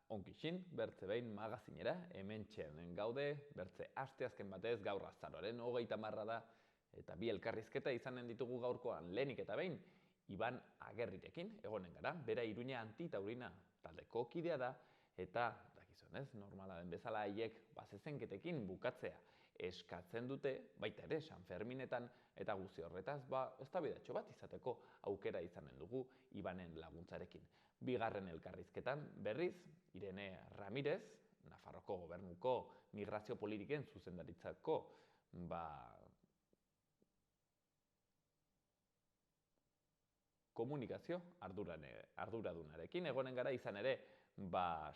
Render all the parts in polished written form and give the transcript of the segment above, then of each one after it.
Onkixin, bertze behin magazinera, hemen txenen gaude, bertze asteazken batez gaur azaroaren 30 da, eta bi elkarrizketa izanen ditugu gaurkoan lehenik eta behin, Iban Agerrirekin egonen gara, bera Iruña Antitaurina taldeko kidea da, eta, dakizunez, normala den bezala haiek bazezenketekin bukatzea eskatzen dute, baita ere San Ferminetan, eta guzti horretaz, eztabaidatxo bat izateko aukera izanen dugu Ibanen laguntzarekin. Bigarren elkarrizketan, berriz, Irene Ramirez, Nafarroko gobernuko migrazio politiken zuzendaritzako komunikazio arduradunarekin egonen gara, izan ere,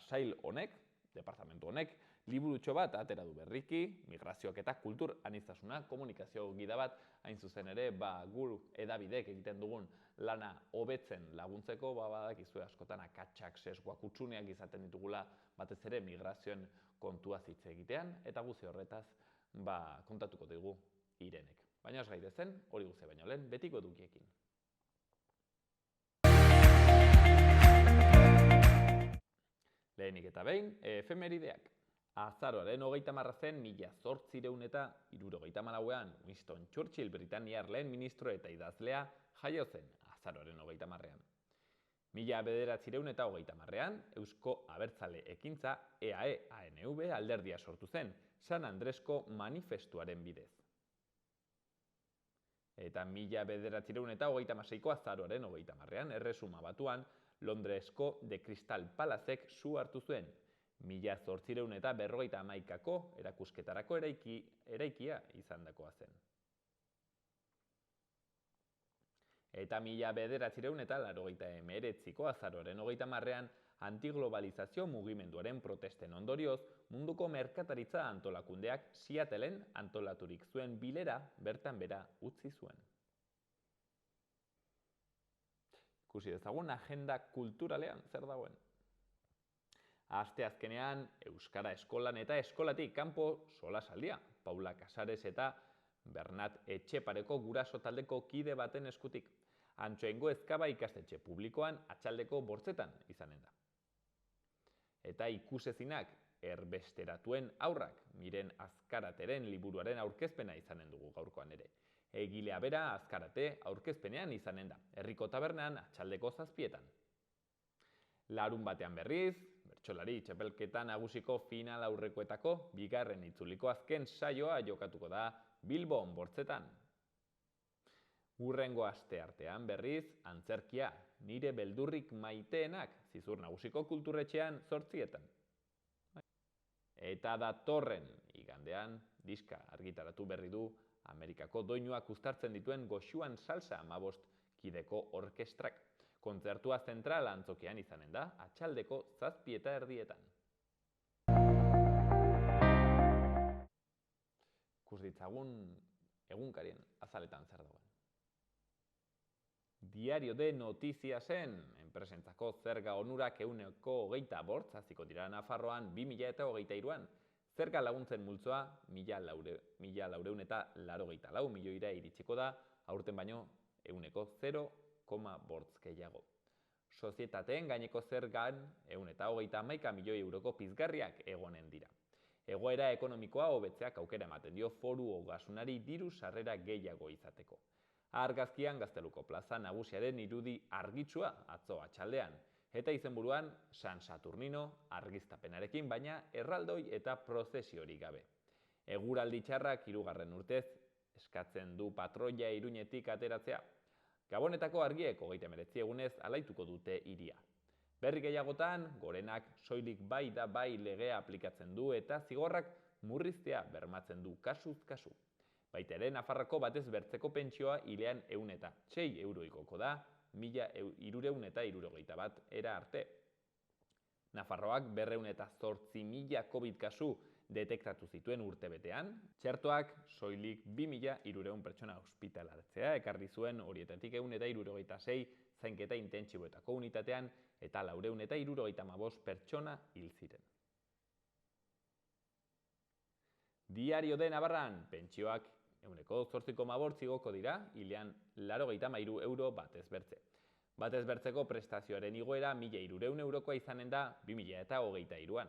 sail honek, departamentu honek, liburutxo bat atera du berriki, migrazioak eta kultur aniztasuna, komunikazio gida bat, hain zuzen ere, gur edabidek egiten dugun lana hobetzen laguntzeko, badakizue askotan akatsak, sesgoak, utsuneak izaten ditugula batez ere migrazioen kontua hitz egitean, eta guzti horretaz kontatuko dugu Irenek. Baina ez gaitezen, hori guzti baino lehen, betiko edukiekin. Lehenik eta behin, efemerideak. Azaroaren 30 zen 1864an Winston Churchill, Britaniar lehen ministro eta idazlea, jaio zen azaroaren 30an. 1930an Eusko Abertzale Ekintza EAE-ANV alderdia sortu zen, San Andresko manifestuaren bidez. Eta 1936ko azaroaren 30an Erresuma Batuan Londresko de Crystal Palacek su hartu zuen, 1851ko erakusketarako eraikia izandakoa zen. Eta 1989ko azaroaren 30an antiglobalizazio mugimenduaren protesten ondorioz, munduko merkataritza antolakundeak Seattleen antolaturik zuen bilera bertan bera utzi zuen. Ikusi dezagun agenda kulturalean zer dagoen. Asteazkenean Euskara eskolan eta eskolatik kanpo solasaldia, Paula Casares eta Bernat Etxepareko guraso taldeko kide baten eskutik. Antsoaingo Ezkaba ikastetxe publikoan atxaldeko 8 izanen da. Eta ikusezinak erbesteratuen haurrak, Miren Azkarateren liburuaren aurkezpena izanen dugu gaurkoan ere. Egilea bera Azkarate aurkezpenean izanen da, herriko tabernan atxaldeko 7. Larun batean berriz, bertsolari txapelketa nagusiko final aurrekoetako bigarren itzuliko azken saioa jokatuko da Bilbon 8. Hurrengo asteartean berriz, antzerkia, nire beldurrik maiteenak, Zizur Nagusiko kulturretxean 8. Eta datorren igandean, diska argitaratu berri du Amerikako doinuak uztartzen dituen Goxuan Salsa 15 kideko orkestrak. Kontzertua zentral antzokian izanen da, atxaldeko 7:30. Ikus ditzagun egunkarien azaletan zer dagoen. Diario de Notiziasen, enpresentzako zerga onurak 25% haziko dira Nafarroan 2023an. Zerga laguntzen multzoa 1.484 milioira iritsiko da, aurten baino 0,5% gehiago. Sozietateen gaineko zergan 131 milioi euroko pizgarriak egonen dira. Egoera ekonomikoa hobetzeak aukera ematen dio Foru Ogasunari diru sarrera gehiago izateko. Argazkian Gazteluko plaza nagusiaren irudi argitsua atzo atxaldean, eta izenburuan San Saturnino argiztapenarekin, baina erraldoi eta prozesiorik gabe. Eguraldi txarrak 3. urtez eskatzen du patroia Iruñetik ateratzea. Gabonetako argiek 39 egunez alaituko dute hiria. Berri gehiagotan, gorenak soilik bai da bai legea aplikatzen du eta zigorrak murriztea bermatzen du kasuz kasu. Baita ere, Nafarroko batez bertzeko pentsioa hilean 106 euroikoko da, 1.371 era arte. Nafarroak 208.000 COVID kasu detektatu zituen urtebetean, txertoak soilik 2.300 pertsona ospitalatzea ekarri zuen, horietatik 176 zainketa intentsiboetako unitatean eta 475 pertsona hil ziren. Diario de Navarran, pentsioak 8,8 igoko dira, hilean 83 euro batez bertze. Batez bertzeko prestazioaren igoera 1.300 eurokoa izanen da 2023an.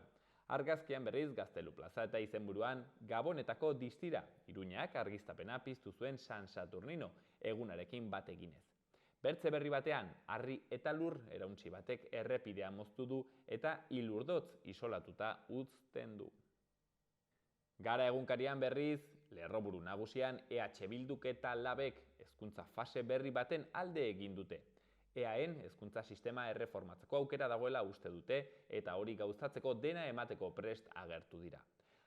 Argazkian berriz Gaztelu plaza eta izenburuan Gabonetako distira Iruñak argiztapena piztu zuen San Saturnino egunarekin bat eginez. Bertze berri batean, harri eta lur erauntsi batek errepidea moztu du eta ilurdotz isolatuta uzten du. Gara egunkarian berriz, lerroburu nagusian EH Bilduk eta Labek hezkuntza fase berri baten alde egin dute. EAen hezkuntza sistema erreformatzeko aukera dagoela uste dute eta hori gauzatzeko dena emateko prest agertu dira.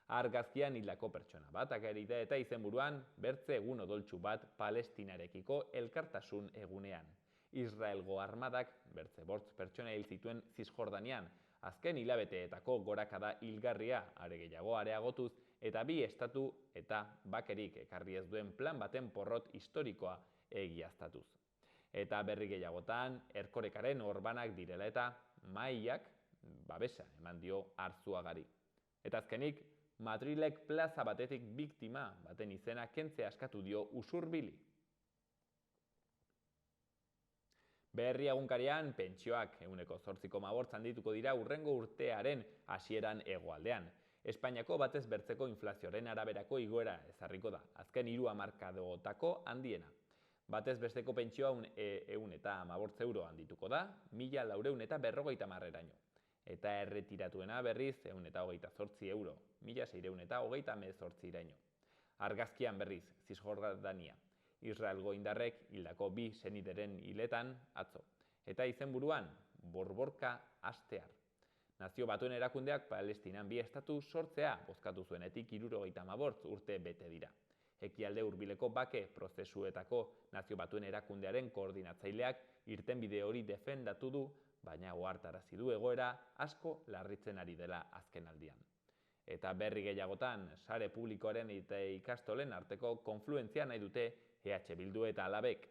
Argazkian hildako pertsona bat ageri da eta izenburuan bertze egun odoltsu bat Palestinarekiko elkartasun egunean. Israelgo armadak bertze bortz pertsona hil zituen Zisjordanian, azken hilabeteetako gorakada hilgarria are gehiago areagotuz eta bi estatu eta bakerik ekarri ez duen plan baten porrot historikoa egiaztatuz. Eta berri gehiagotan, Erkorekaren orbanak direla eta Mahaiak babesa eman dio Arzuagari. Eta azkenik, Madrilek plaza batetik biktima baten izena kentzea askatu dio Usurbili. Berri egunkarian, pentsioak 8,8 handituko dira hurrengo urtearen hasieran hegoaldean. Espainiako batez bertzeko inflazioaren araberako igoera ezarriko da, azken 3 hamarkadetako handiena. Batez besteko pentsioa 115 euro handituko da, 1.450 eta erretiratuena berriz 128 euro, 1.628 Argazkian berriz, Zisjordania, Israelgo indarrek hildako 2 senideren hiletan atzo. Eta izenburuan, borborka hastear. Nazio Batuen erakundeak Palestinan 2 estatu sortzea bozkatu zuenetik 75 urte bete dira. Ekialde hurbileko bake prozesuetako Nazio Batuen erakundearen koordinatzaileak irtenbide hori defendatu du, baina ohartarazi du egoera asko larritzen ari dela azkenaldian. Eta berri gehiagotan, sare publikoaren eta ikastolen arteko konfluentzia nahi dute EH Bildu eta Labek.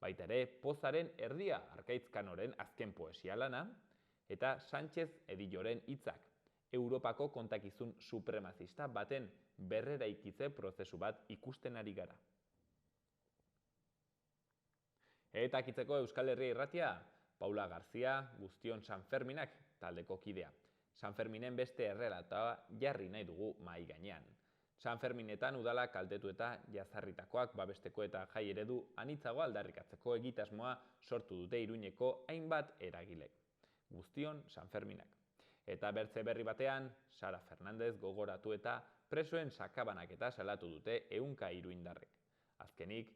Baita ere, Pozaren erdia Arkaitzkanoren azken poesia lana, eta Sánchez Edilloren hitzak, Europako kontakizun supremazista baten berreraikitze prozesu bat ikusten ari gara. Eta akitzeko Euskal Herria Irratia, Paula Garzia, Guztion Sanferminak taldeko kidea. Sanferminen beste errelatoa jarri nahi dugu mahai gainean. Sanferminetan udala kaltetu eta jazarritakoak babesteko eta jai eredu anitzago aldarrikatzeko egitasmoa sortu dute Iruñeko hainbat eragilek. Guztion Sanferminak. Eta bertze berri batean, Sara Fernandez gogoratu eta presoen sakabanak eta salatu dute 103 indarrek. Azkenik,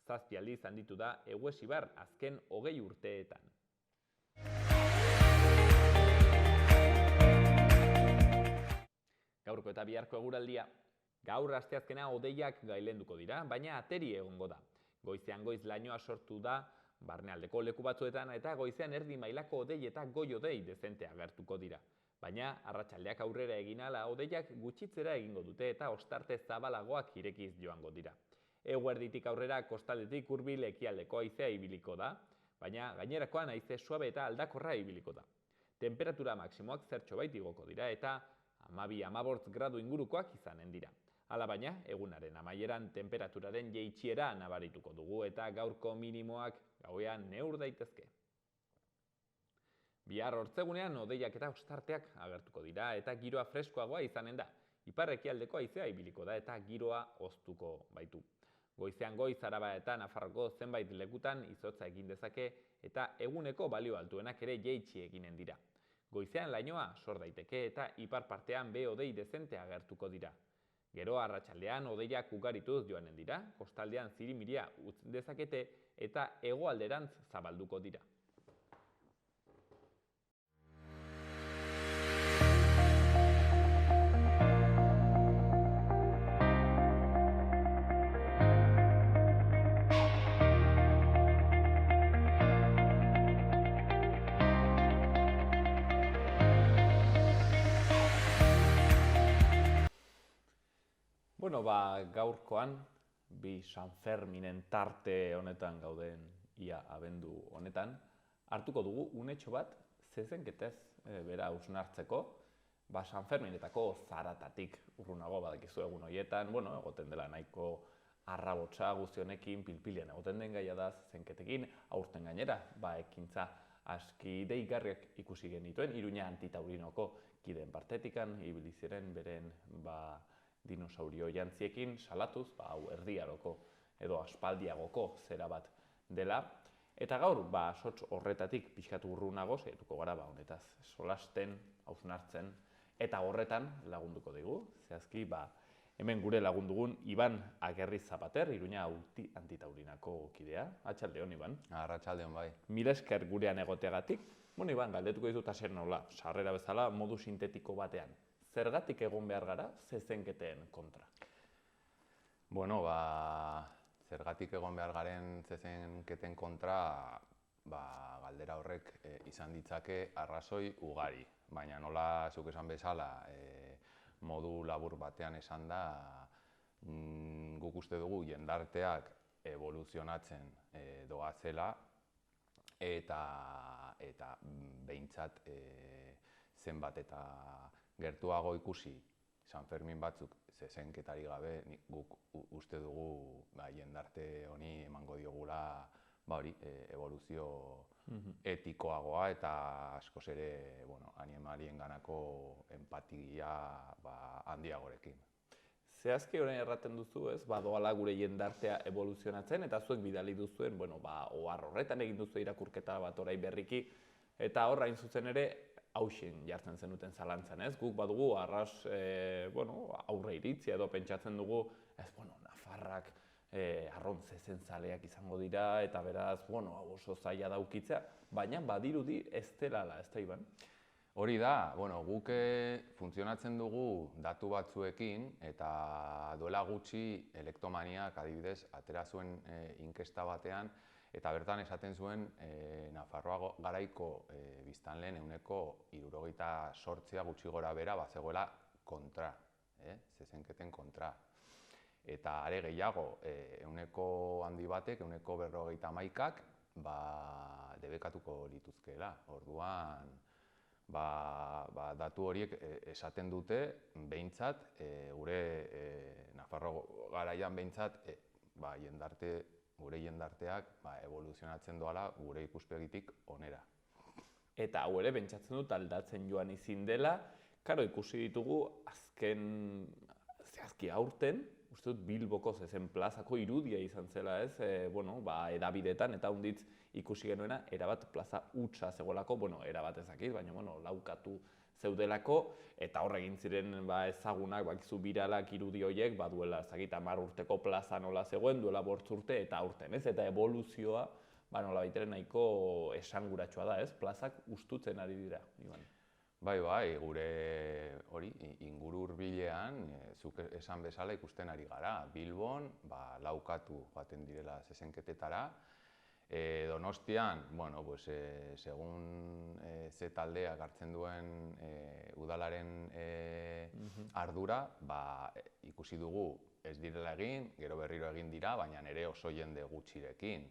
7 aldiz handitu da Eguesibar azken 20 urteetan. Gaurko eta biharko eguraldia. Gaur asteazkena hodeiak gailenduko dira, baina ateri egongo da. Goizean goiz lainoa sortu da, barnealdeko leku batzuetan eta goizean erdi mailako hodei eta goi hodei dezente agertuko dira. Baina arratsaldeak aurrera egin ahala hodeiak gutxitzera egingo dute eta ostarte zabalagoak irekiz joango dira. Eguerditik aurrera kostaldetik hurbil ekialdeko haizea ibiliko da, baina gainerakoan haize suabe eta aldakorra ibiliko da. Temperatura maksimoak zertxobait igoko dira eta 12-15 gradu ingurukoak izanen dira. Hala baina, egunaren amaieran temperaturaren jeitsiera nabarituko dugu eta gaurko minimoak gauean neur daitezke. Bihar ortzegunean hodeiak eta ostarteak agertuko dira eta giroa freskoagoa izanen da. Ipar-ekialdeko haizea ibiliko da eta giroa hoztuko baitu. Goizean goiz Araba eta Nafarroko zenbait lekutan izotza egin dezake eta eguneko balio altuenak ere jeitsi eginen dira. Goizean lainoa sor daiteke eta ipar partean hodei dezente agertuko dira. Gero arratsaldean hodeiak ugarituz joanen dira, kostaldean zirimiria utz dezakete eta hegoalderantz zabalduko dira. Gaurkoan, bi Sanferminen tarte honetan gauden ia abendu honetan, hartuko dugu unetxo bat zezenketez bera hausnartzeko, Sanferminetako zaratatik urrunago badakizu egun horietan, egoten dela nahiko arrabotsa guzti honekin pilpilean egoten den gaia da zezenketekin, aurten gainera, ekintza aski deigarriak ikusi genituen, Iruña Antitaurinoko kideen partetikan, ibili ziren beren dinosaurio jantziekin salatuz, hau erdiaroko edo aspaldiagoko zera bat dela. Eta gaur, sotz horretatik pixkatu urrunago, saiatuko gara honetaz solasten, hausnartzen, eta horretan lagunduko digu. Zehazki, hemen gure lagundugun Iban Agerri Zapater, Iruña Antitaurinako kidea. Arratsaldeon, Iban. Arratsaldeon, bai. Mila esker gurean egoteagatik. Bueno, Iban, galdetuko ditut hasier nola, sarrera bezala modu sintetiko batean. Zergatik egon behar gara zezenketeen kontra? Bueno, zergatik egon behar garen zezenketen kontra, galdera horrek izan ditzake arrazoi ugari. Baina nola zuk esan bezala, modu labur batean esan da, guk uste dugu jendarteak evoluzionatzen doazela, eta behintzat zenbat eta gertuago ikusi San Fermin batzuk zezenketari gabe, guk uste dugu jendarte honi emango diogula evoluzio etikoagoa eta askoz ere animalienganako enpatia handiagorekin. Zehazki orain erraten duzu, ez? Doala gure jendartea evoluzionatzen eta zuek bidali duzuen, ohar horretan egin duzu irakurketa bat orain berriki, eta horra hain zuzen ere hauxin jartzen zenuten zalantzan, ez? Guk badugu arras aurre iritzia edo pentsatzen dugu, Nafarrak arron zezentzaleak izango dira eta beraz, hau oso zaila da ukitzea, baina badirudi ez delala, ez da, Iban? Hori da, guk funtzionatzen dugu datu batzuekin eta duela gutxi Elektomaniak adibidez atera zuen inkesta batean eta bertan esaten zuen Nafarroa garaiko biztanleen 78 gutxi gora bera bazegoela kontra, zezenketen kontra. Eta are gehiago, handi batek, 51%, debekatuko lituzkeela. Orduan, datu horiek esaten dute, behintzat, gure Nafarro garaian behintzat, gure jendarteak evoluzionatzen doala gure ikuspegitik onera. Eta hau ere, pentsatzen dut aldatzen joan izin dela, karo ikusi ditugu zehazki aurten, uste dut Bilboko zezen plazako irudia izan zela, ez? Edabidetan eta hunditz ikusi genuena, erabat plaza hutsa zegoelako, erabat ezakit, baina laukatu zeudelako, eta hor egin ziren ezagunak, bakizu biralak irudi horiek, duela ezakit 10 urteko plaza nola zegoen, duela 5 urte eta aurten, ez? Eta evoluzioa, nola baiteren nahiko esanguratsua da, ez? Plazak hustutzen ari dira, Iban. Bai, gure inguru hurbilean, zuk esan bezala ikusten ari gara. Bilbon, laukatu joaten direla zezenketetara. Donostian, segun ze taldeak hartzen duen udalaren ardura, ikusi dugu ez direla egin, gero berriro egin dira, baina ere oso jende gutxirekin.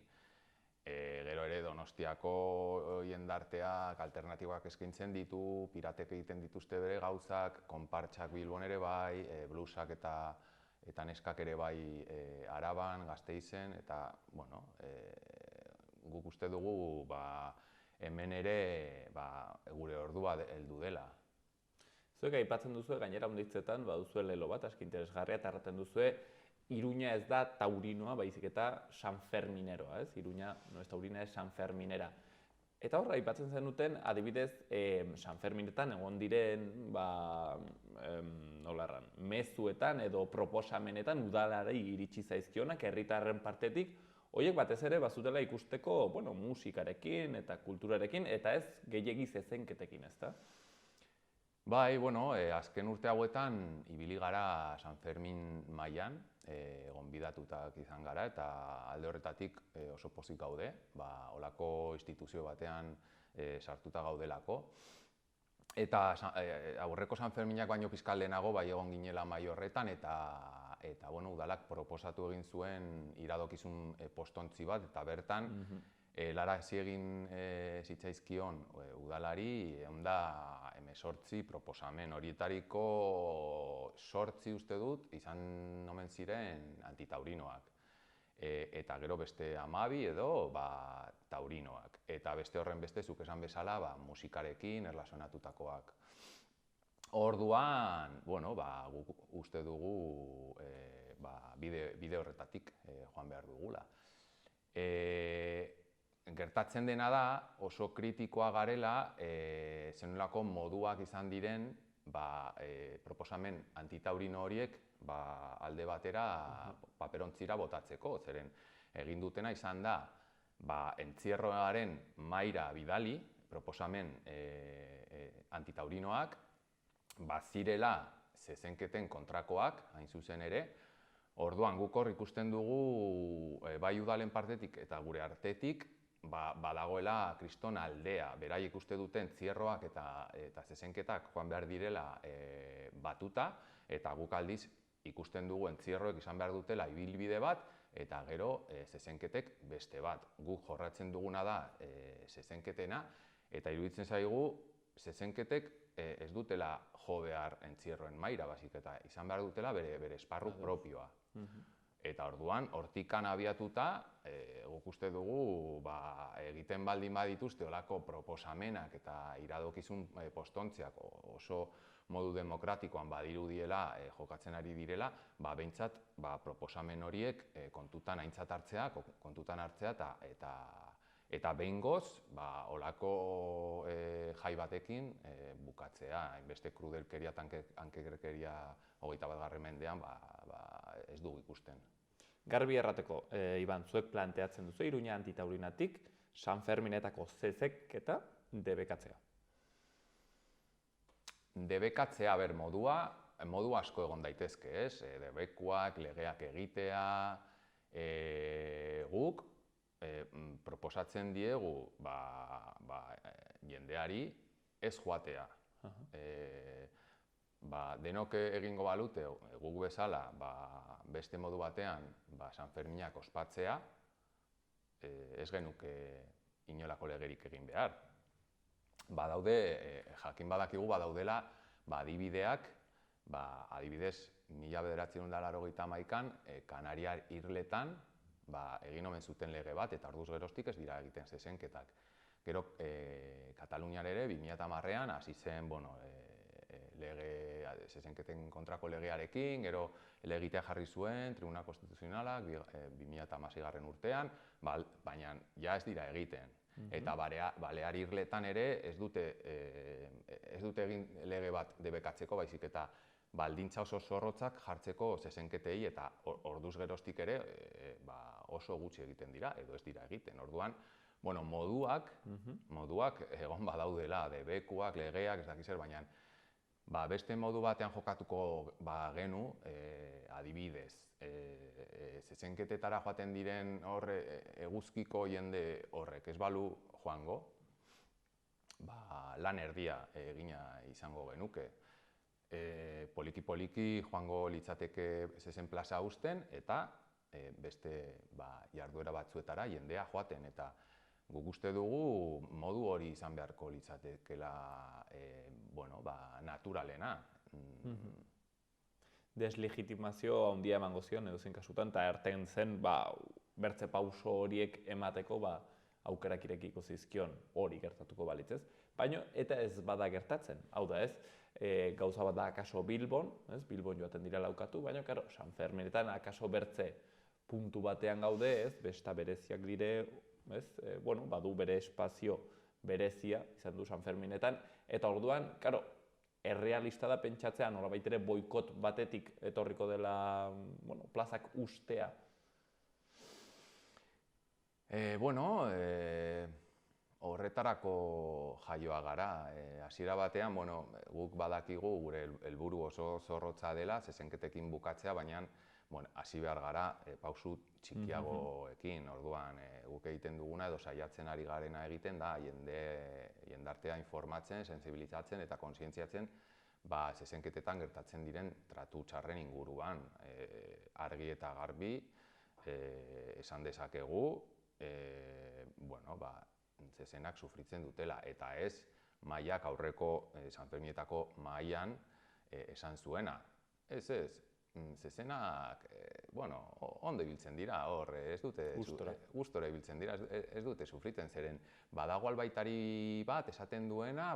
Gero ere Donostiako jendarteak alternatibak eskaintzen ditu, piratek egiten dituzte bere gauzak, konpartsak Bilbon ere bai, blusak eta neskak ere bai Araban, Gasteizen, eta guk uste dugu hemen ere gure ordua heldu dela. Zuek aipatzen duzue, gainera honditzetan, baduzue lelo bat, aski interesgarria, eta erraten duzue, Iruña ez da taurinoa, baizik eta sanfermineroa, ez? Iruña no ez taurina, ez sanferminera. Eta horra, aipatzen zenuten, adibidez, sanferminetan egon diren, mezuetan edo proposamenetan udalari iritsi zaizkionak, herritarren partetik, horiek batez ere bazutela ikusteko, musikarekin eta kulturarekin, eta ez gehiegi zezenketekin, ez da? Bai, azken urte hauetan ibili gara San Fermin mailan, gonbidatutak izan gara eta alde horretatik oso pozik gaude, holako instituzio batean sartuta gaudelako. Eta aurreko San Ferminak baino pizkat lehenago egon ginela mai horretan eta udalak proposatu egin zuen iradokizun postontzi bat eta bertan Helarazi egin zitzaizkion udalari ehunda 18 proposamen, horietariko 8 uste dut izan omen ziren antitaurinoak. Eta gero beste 12 edo taurinoak. Eta beste horren beste, zuk esan bezala, musikarekin erlazionatutakoak. Orduan, guk uste dugu bide horretatik joan behar dugula. Gertatzen dena da, oso kritikoa garela, zenolako moduak izan diren proposamen antitaurino horiek alde batera paperontzira botatzeko. Zeren egin dutena izan da, entzierroaren mahaira bidali proposamen antitaurinoak, bazirela zezenketen kontrakoak, hain zuzen ere. Orduan guk hor ikusten dugu bai udalen partetik eta gure artetik badagoela kriston aldea. Beraiek uste duten zierroak eta zezenketak joan behar direla batuta, eta guk aldiz ikusten dugu entzierroek izan behar dutela ibilbide bat, eta gero zezenketek beste bat. Guk jorratzen duguna da zezenketena, eta iruditzen zaigu zezenketek ez dutela jo behar entzierroen mahaira, baizik eta izan behar dutela bere esparru propioa. Eta orduan, hortikan abiatuta, guk uste dugu egiten baldin badituzte olako proposamenak eta iradokizun postontziak oso modu demokratikoan badirudiela jokatzen ari direla, behintzat proposamen horiek kontutan aintzat hartzea, kontutan hartzea eta behingoz olako jai batekin bukatzea. Hainbeste krudelkeria eta hankekerkeria 21. mendean ez dugu ikusten. Garbi errateko, Iban, zuek planteatzen duzu Iruña antitaurinatik San Ferminetako zezeketa debekatzea. Debekatzea, modu asko egon daitezke, ez? Debekuak, legeak egitea, guk proposatzen diegu jendeari ez joatea. Denok egingo balute, guk bezala, beste modu batean San Ferminak ospatzea, ez genuke inolako legerik egin behar. Jakin badakigu badaudela adibideak, adibidez, 1981an Kanariar Irletan egin omen zuten lege bat, eta orduz geroztik ez dira egiten zezenketak. Gero Katalunian ere 2010an hasi zen zezenketen kontrako legearekin, gero helegitea jarri zuen Tribunal Konstituzionalak 2016 urtean, baina ja ez dira egiten. Eta Balear Irletan ere ez dute egin lege bat debekatzeko, baizik eta baldintza oso zorrotzak jartzeko zezenketei, eta orduz geroztik ere oso gutxi egiten dira, edo ez dira egiten. Orduan, moduak egon badaudela, debekuak, legeak, ez dakiz zer, baina beste modu batean jokatuko genu, adibidez, zezenketetara joaten diren eguzkiko jende horrek ez balu joango, lan erdia egina izango genuke. Poliki-poliki joango litzateke zezen plaza uzten, eta beste jarduera batzuetara jendea joaten, eta guk uste dugu modu hori izan beharko litzatekela naturalena. Deslegitimazio handia emango zion edozein kasutan, eta erten zen bertze pauso horiek emateko aukerak irekiko zizkion hori gertatuko balitzez. Baina eta ez bada gertatzen, hau da ez, gauza bat da akaso Bilbon joaten dira laukatu, baina San Ferminetan akaso bertze puntu batean gaude, besta bereziak dire, badu bere espazio berezia izan du San Ferminetan, eta orduan, errealista da pentsatzea nolabait ere boikot batetik etorriko dela plazak ustea. Horretarako jaioa gara. Hasiera batean, guk badakigu gure helburu oso zorrotza dela, zezenketekin bukatzea, baina hasi behar gara pausu txikiagoekin. Orduan, guk egiten duguna edo saiatzen ari garena egiten da jendartea informatzen, sentsibilizatzen eta kontzientziatzen zezenketetan gertatzen diren tratu txarren inguruan. Argi eta garbi esan dezakegu, bueno, zezenak sufritzen dutela, eta ez mahaiak aurreko Sanferminetako mahaian esan zuena. Ez, zezenak, bueno, ondo ibiltzen dira, hor, ez dute, gustora ibiltzen dira, ez dute sufritzen, zeren badago albaitari bat esaten duena,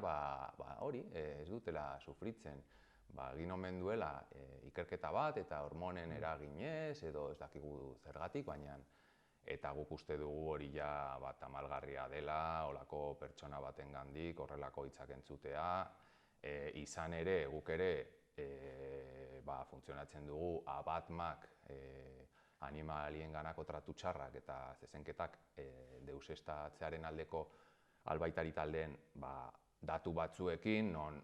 hori, ez dutela sufritzen. Egin omen duela ikerketa bat eta hormonen eraginez edo ez dakigu zergatik, baina eta guk uste dugu hori ja tamalgarria dela, holako pertsona batengandik horrelako hitzak entzutea, izan ere, guk ere funtzionatzen dugu abatmak animalienganako tratu txarrak eta zezenketak deuseztatzearen aldeko albaitari taldeen datu batzuekin, non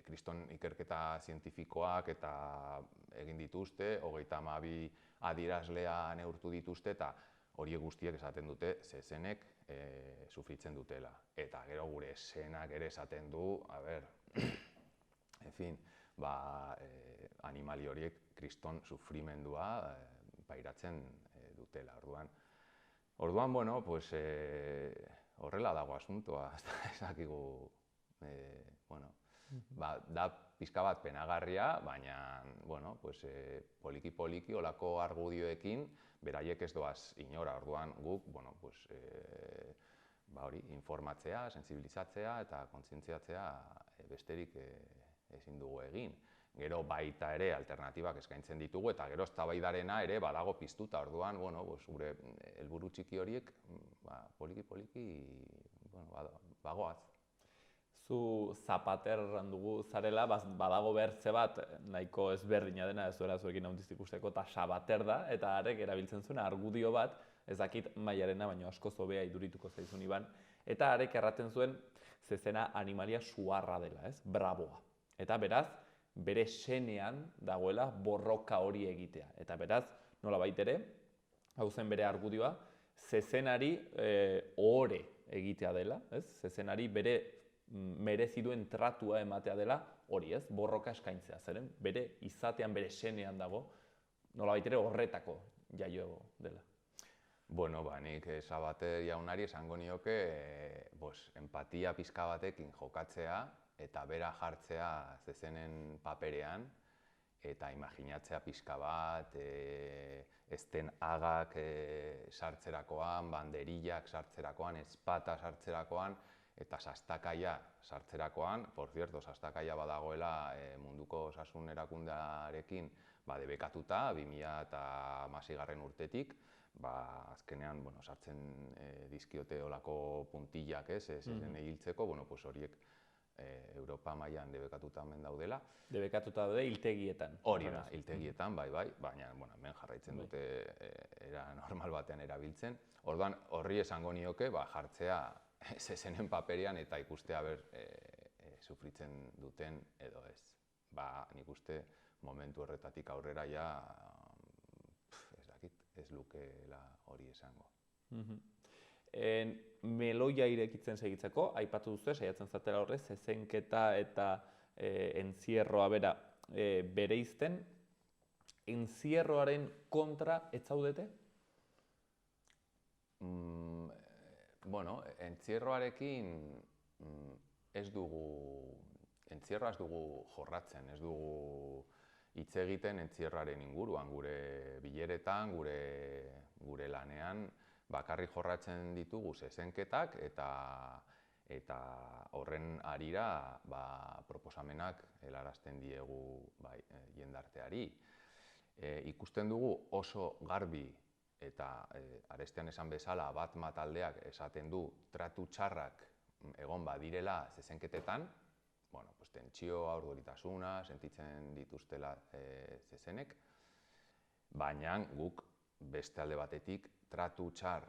kriston ikerketa zientifikoak eta egin dituzte, 32 adierazlea neurtu dituzte eta horiek guztiek esaten dute zezenek sufritzen dutela. Eta gero gure senak ere esaten du, en fin, animali horiek kriston sufrimendua pairatzen dutela. Orduan, bueno, pues horrela dago asuntoa, ez dakigu, bueno, da pixka bat penagarria, baina, bueno, pues poliki-poliki olako argudioekin beraiek ez doaz inora. Orduan guk, bueno, pues hori, informatzea, sentsibilizatzea eta kontzientziatzea besterik ezin dugu egin. Gero baita ere alternatibak eskaintzen ditugu eta gero eztabaidarena ere badago piztuta. Orduan, bueno, gure helburu txiki horiek poliki-poliki bagoaz. Zu zapater dugu zarela, badago bertze bat nahiko ezberdina dena, ez duela zuekin hauntiz ikusteko, eta sabater da, eta arek erabiltzen zuen argudio bat, ez dakit mailarena, baina asko zobea idurituko zaizun Iban, eta arek erraten zuen zezena animalia suarra dela, ez? Braboa. Eta beraz, bere senean dagoela borroka hori egitea. Eta beraz, nolabait ere, hau zen bere argudioa, zezenari ohore egitea dela, ez? Zezenari bere merezi duen tratua ematea dela hori, ez? Borroka eskaintzea, zeren bere izatean, bere senean dago, nolabait ere horretako jaio dela. Bueno, nik Sabater jaunari esango nioke empatia pizka batekin jokatzea eta bera jartzea zezenen paperean eta imaginatzea pizka bat, ezten agak sartzerakoan, banderillak sartzerakoan, ezpata sartzerakoan, eta sastakaia sartzerakoan, por cierto, sastakaia badagoela munduko osasun erakundearekin debekatuta 2016 urtetik, azkenean sartzen dizkiote olako puntillak zezen hiltzeko, horiek Europa mailan debekatuta hemen daudela. Debekatuta daude hiltegietan. Hori da, hiltegietan, bai, baina hemen jarraitzen dute era normal batean erabiltzen. Orduan, horri esango nioke jartzea zezenen paperean eta ikustea sufritzen duten edo ez. Nik uste momentu horretatik aurrera ja, ez lukeela hori esango. Meloia irekitzen segitzeko, aipatu duzu, saiatzen zatela horrez, zezenketa eta entzierroa bereizten. Entzierroaren kontra ez zaudete? Bueno, entzierroarekin entzierroa ez dugu jorratzen, ez dugu hitz egiten entzierroaren inguruan, gure bileretan, gure lanean, bakarrik jorratzen ditugu zezenketak eta horren harira proposamenak helarazten diegu jendarteari. Ikusten dugu oso garbi eta arestian esan bezala Batma taldeak esaten du tratu txarrak egon badirela zezenketetan, tentsio, aurduritasuna, sentitzen dituztela zezenek, baina guk beste alde batetik tratu txar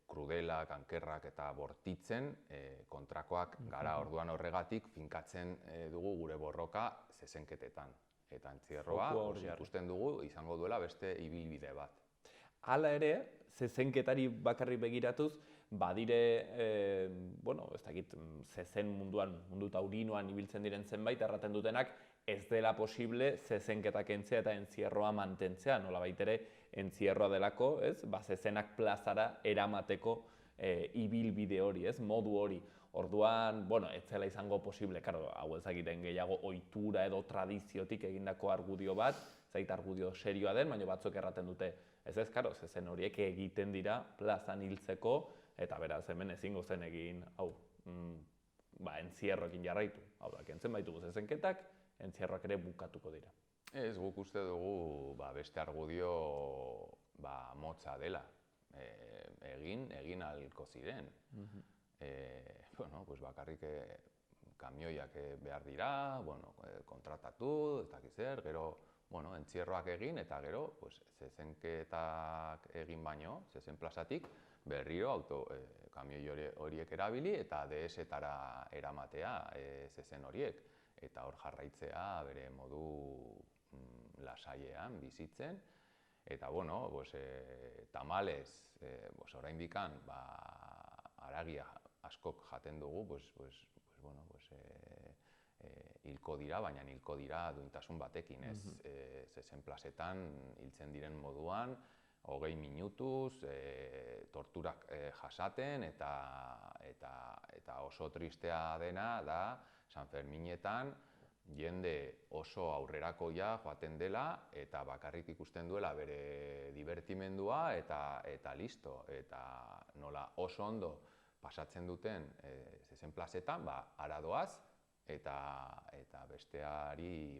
krudelak, ankerrak eta bortitzen kontrakoak gara. Orduan horregatik finkatzen dugu gure borroka zezenketetan. Eta entzierroa ikusten dugu izango duela beste ibilbide bat. Hala ere, zezenketari bakarrik begiratuz, badire, ez dakit, zezen munduan, mundu taurinoan ibiltzen diren zenbait, erraten dutenak, ez dela posible zezenketak kentzea eta entzierroa mantentzea, nolabait ere entzierroa delako, zezenak plazara eramateko ibilbide hori, ez, modu hori. Orduan, bueno, ez zela izango posible, karo, hau ezagiten gehiago ohitura edo tradiziotik egindako argudio bat, zait argudio serioa den, baina batzuk erraten dute, ez, karo, zezen horiek egiten dira plazan hiltzeko, eta beraz hemen ezingo zen egin, hau, entzierroekin jarraitu. Hau da, kentzen baitugu zezenketak, entzierroak ere bukatuko dira. Ez, guk uste dugu beste argudio motza dela. Egin ahalko ziren. Bakarrik kamioiak behar dira, kontratatu, ez dakiz zer, gero entzierroak egin eta gero zezenketak egin baino, zezen plazatik, berriro kamioi horiek erabili eta DS-etara eramatea zezen horiek. Eta hor jarraitzea bere modu lasaiean bizitzen. Eta, tamalez, oraindikan haragia askok jaten dugu, hilko dira, baina hilko dira duintasun batekin, ez? Zezen plazetan hiltzen diren moduan, 20 minutuz, torturak jasaten, eta oso tristea dena da San Ferminetan jende oso aurrerakoia joaten dela eta bakarrik ikusten duela bere divertimendua eta listo. Eta nola oso ondo pasatzen duten zezen plazetan, hara doaz, eta besteari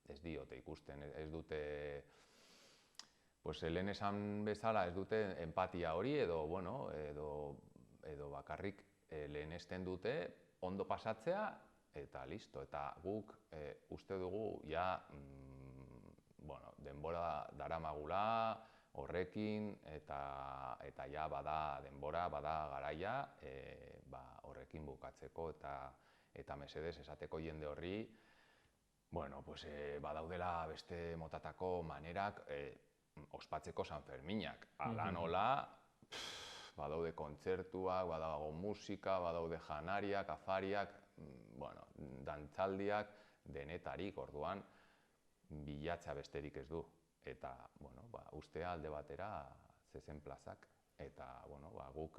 ez diote ikusten, ez dute, lehen esan bezala ez dute empatia hori edo bakarrik lehenesten dute ondo pasatzea eta listo. Eta guk uste dugu denbora daramagula horrekin eta bada denbora, bada garaia horrekin bukatzeko eta mesedez esateko jende horri badaudela beste motatako manerak ospatzeko San Ferminak. Hala nola, badaude kontzertuak, badago musika, badaude janariak, afariak, dantzaldiak, denetarik, orduan bilatza besterik ez du. Eta, ustea alde batera zezen plazak. Eta, guk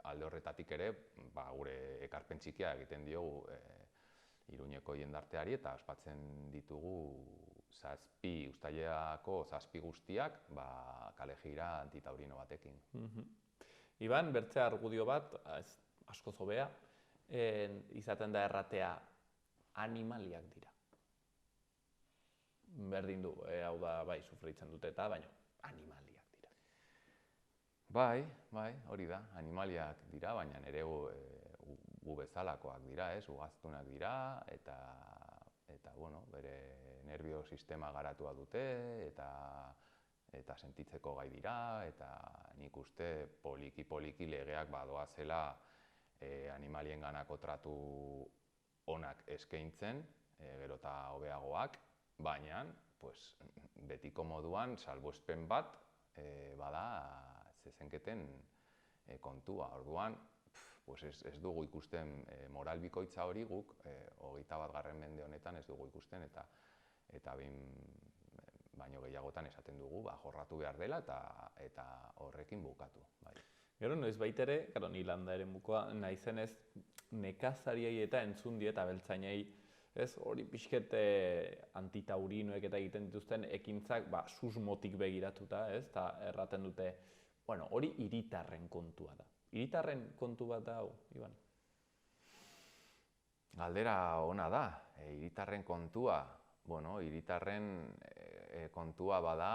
alde horretatik ere, gure ekarpen txikia egiten diogu Iruñeko jendarteari eta ospatzen ditugu uztaileko 7 guztiak kalejira antitaurino batekin. Iban, bertze argudio bat, asko zobea, izaten da erratea animaliak dira. Berdin du, hau da, sufritzen dute eta, baina animaliak dira. Bai, hori da, animaliak dira, baina ere gu bezalakoak dira, ugaztunak dira, eta bere nerbio sistema garatua dute, eta sentitzeko gai dira, eta nik uste poliki legeak badoazela animalienganako tratu onak eskaintzen, gero eta hobeagoak, baina betiko moduan salbuespen bat bada zezenketen kontua. Orduan, ez dugu ikusten moral bikoitza hori guk, 21. mende honetan ez dugu ikusten, eta baino gehiagotan esaten dugu, jorratu behar dela eta horrekin bukatu. Gero, noiz baitere, ni landa ere mukoa, naizenez nekazariei eta entzun dieta abeltzainei, hori pixket antitaurinoek eta egiten dituzten ekintzak susmotik begiratuta, eta erraten dute, hori hiritarren kontua da. Hiritarren kontu bat da hau, Iban? Galdera ona da, hiritarren kontua. Hiritarren kontua bada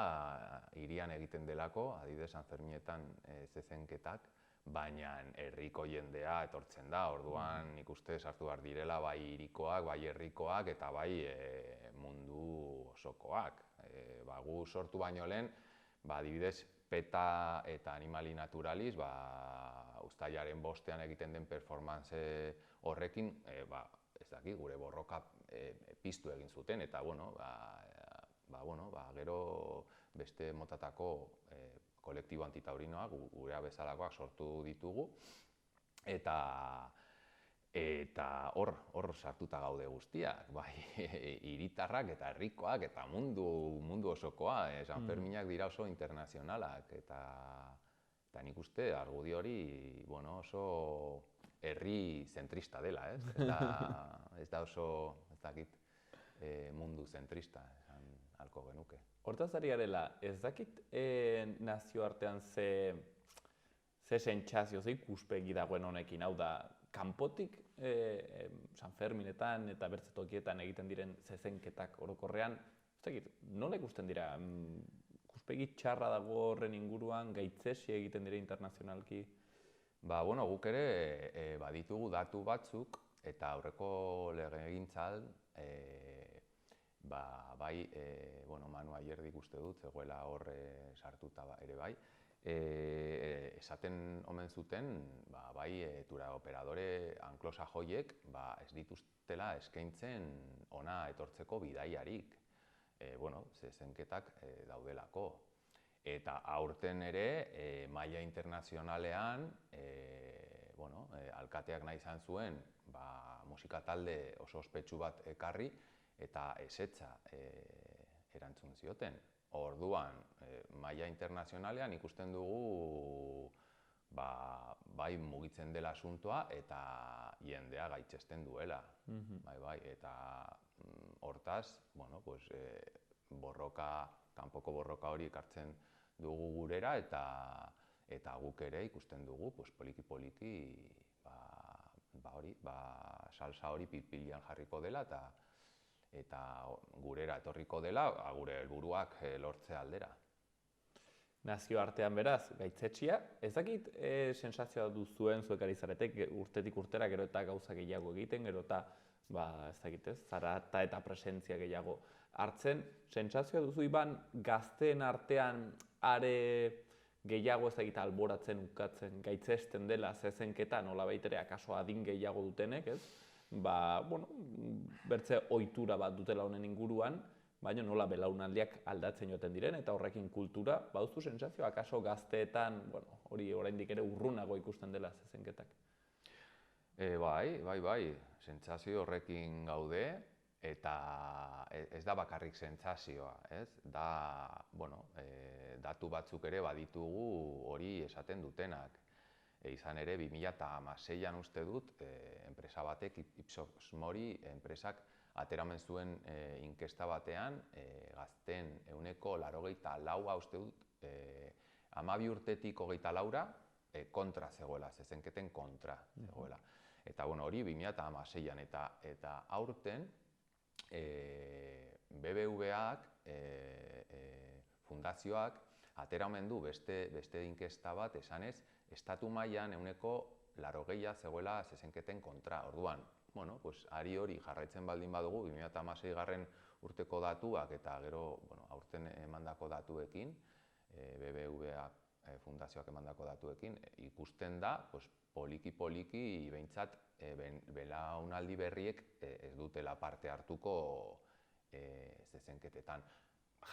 hirian egiten delako, adibidez San Ferminetan zezenketak, baina herriko jendea etortzen da, orduan nik uste sartu behar direla bai hirikoak, bai herrikoak eta bai mundu osokoak. Gu sortu baino lehen, adibidez PETA eta Animali Naturalis, uztailaren 5ean egiten den performance horrekin, gure borroka piztu egin zuten, eta gero beste motatako kolektibo antitaurinoak, gurea bezalakoak sortu ditugu, eta hor sartuta gaude guztiak, hiritarrak eta herrikoak eta mundu osokoa, San Ferminak dira oso internazionalak, Eta nik uste argudio hori, bueno, oso herri zentrista dela, ez? Ez da oso, ez dakit, mundu zentrista, esan halko genuke. Hortaz ari garela, ez dakit nazioartean ze sentsazio, ze ikuspegi dagoen honekin, hau da, kanpotik San Ferminetan eta bertze tokietan egiten diren zezenketak orokorrean, ez dakit, nola ikusten dira? Ikuspegi txarra dago horren inguruan, gaitzesi egiten dira internazionalki? Bueno, guk ere baditugu datu batzuk, eta aurreko legegintzaldian bai, Manu Ayerdik uste dut, zegoela hor sartuta ere bai, esaten omen zuten, bai, turoperadore anglosajoiek ez dituztela eskaintzen hona etortzeko bidaiarik, zezenketak daudelako. Eta aurten ere, maila internazionalean, alkateak nahi izan zuen musika talde oso ospetsu bat ekarri, eta ezetza erantzun zioten. Orduan, maila internazionalean ikusten dugu bai mugitzen dela asuntoa eta jendea gaitzesten duela. Eta hortaz, kanpoko borroka hori ekartzen dugu gurera eta guk ere ikusten dugu poliki-poliki salsa hori pil-pilean jarriko dela eta gurera etorriko dela gure helburuak lortze aldera. Nazioartean beraz, gaitzetsia, ez dakit sensazioa duzuen zuek ari zaretek urtetik urtera gero eta gauza gehiago egiten, gero eta ez dakit ez, zarata eta presentzia gehiago hartzen, sentsazioa duzu Iban gazteen artean are gehiago ez dakit alboratzen, ukatzen, gaitzesten dela zezenketa nolabait ere akaso adin gehiago dutenek, ez? Bertze ohitura bat dutela honen inguruan, baina nola belaunaldiak aldatzen joaten diren eta horrekin kultura, baduzu sentsazioa akaso gazteetan, hori oraindik ere urrunago ikusten dela zezenketak. Bai, sentsazio horrekin gaude, eta ez da bakarrik sentsazioa, ez? Datu batzuk ere baditugu hori esaten dutenak. Izan ere, 2016an uste dut, enpresa batek, Ipsos Mori enpresak ateramen zuen inkesta batean, gazteen 84% uste dut, 12 urtetik 24ra kontra zegoela, zezenketen kontra zegoela. Eta hori 2016an eta aurten BBVAk, fundazioak, ateramen du beste inkesta bat esanez, estatu mailan 80% zegoela zezenketen kontra. Orduan, ari hori jarraitzen baldin badugu, 2016garren urteko datuak eta gero aurten emandako datuekin, BBVA fundazioak emandako datuekin, ikusten da, poliki-poliki behintzat belaunaldi berriek ez dutela parte hartuko zezenketetan.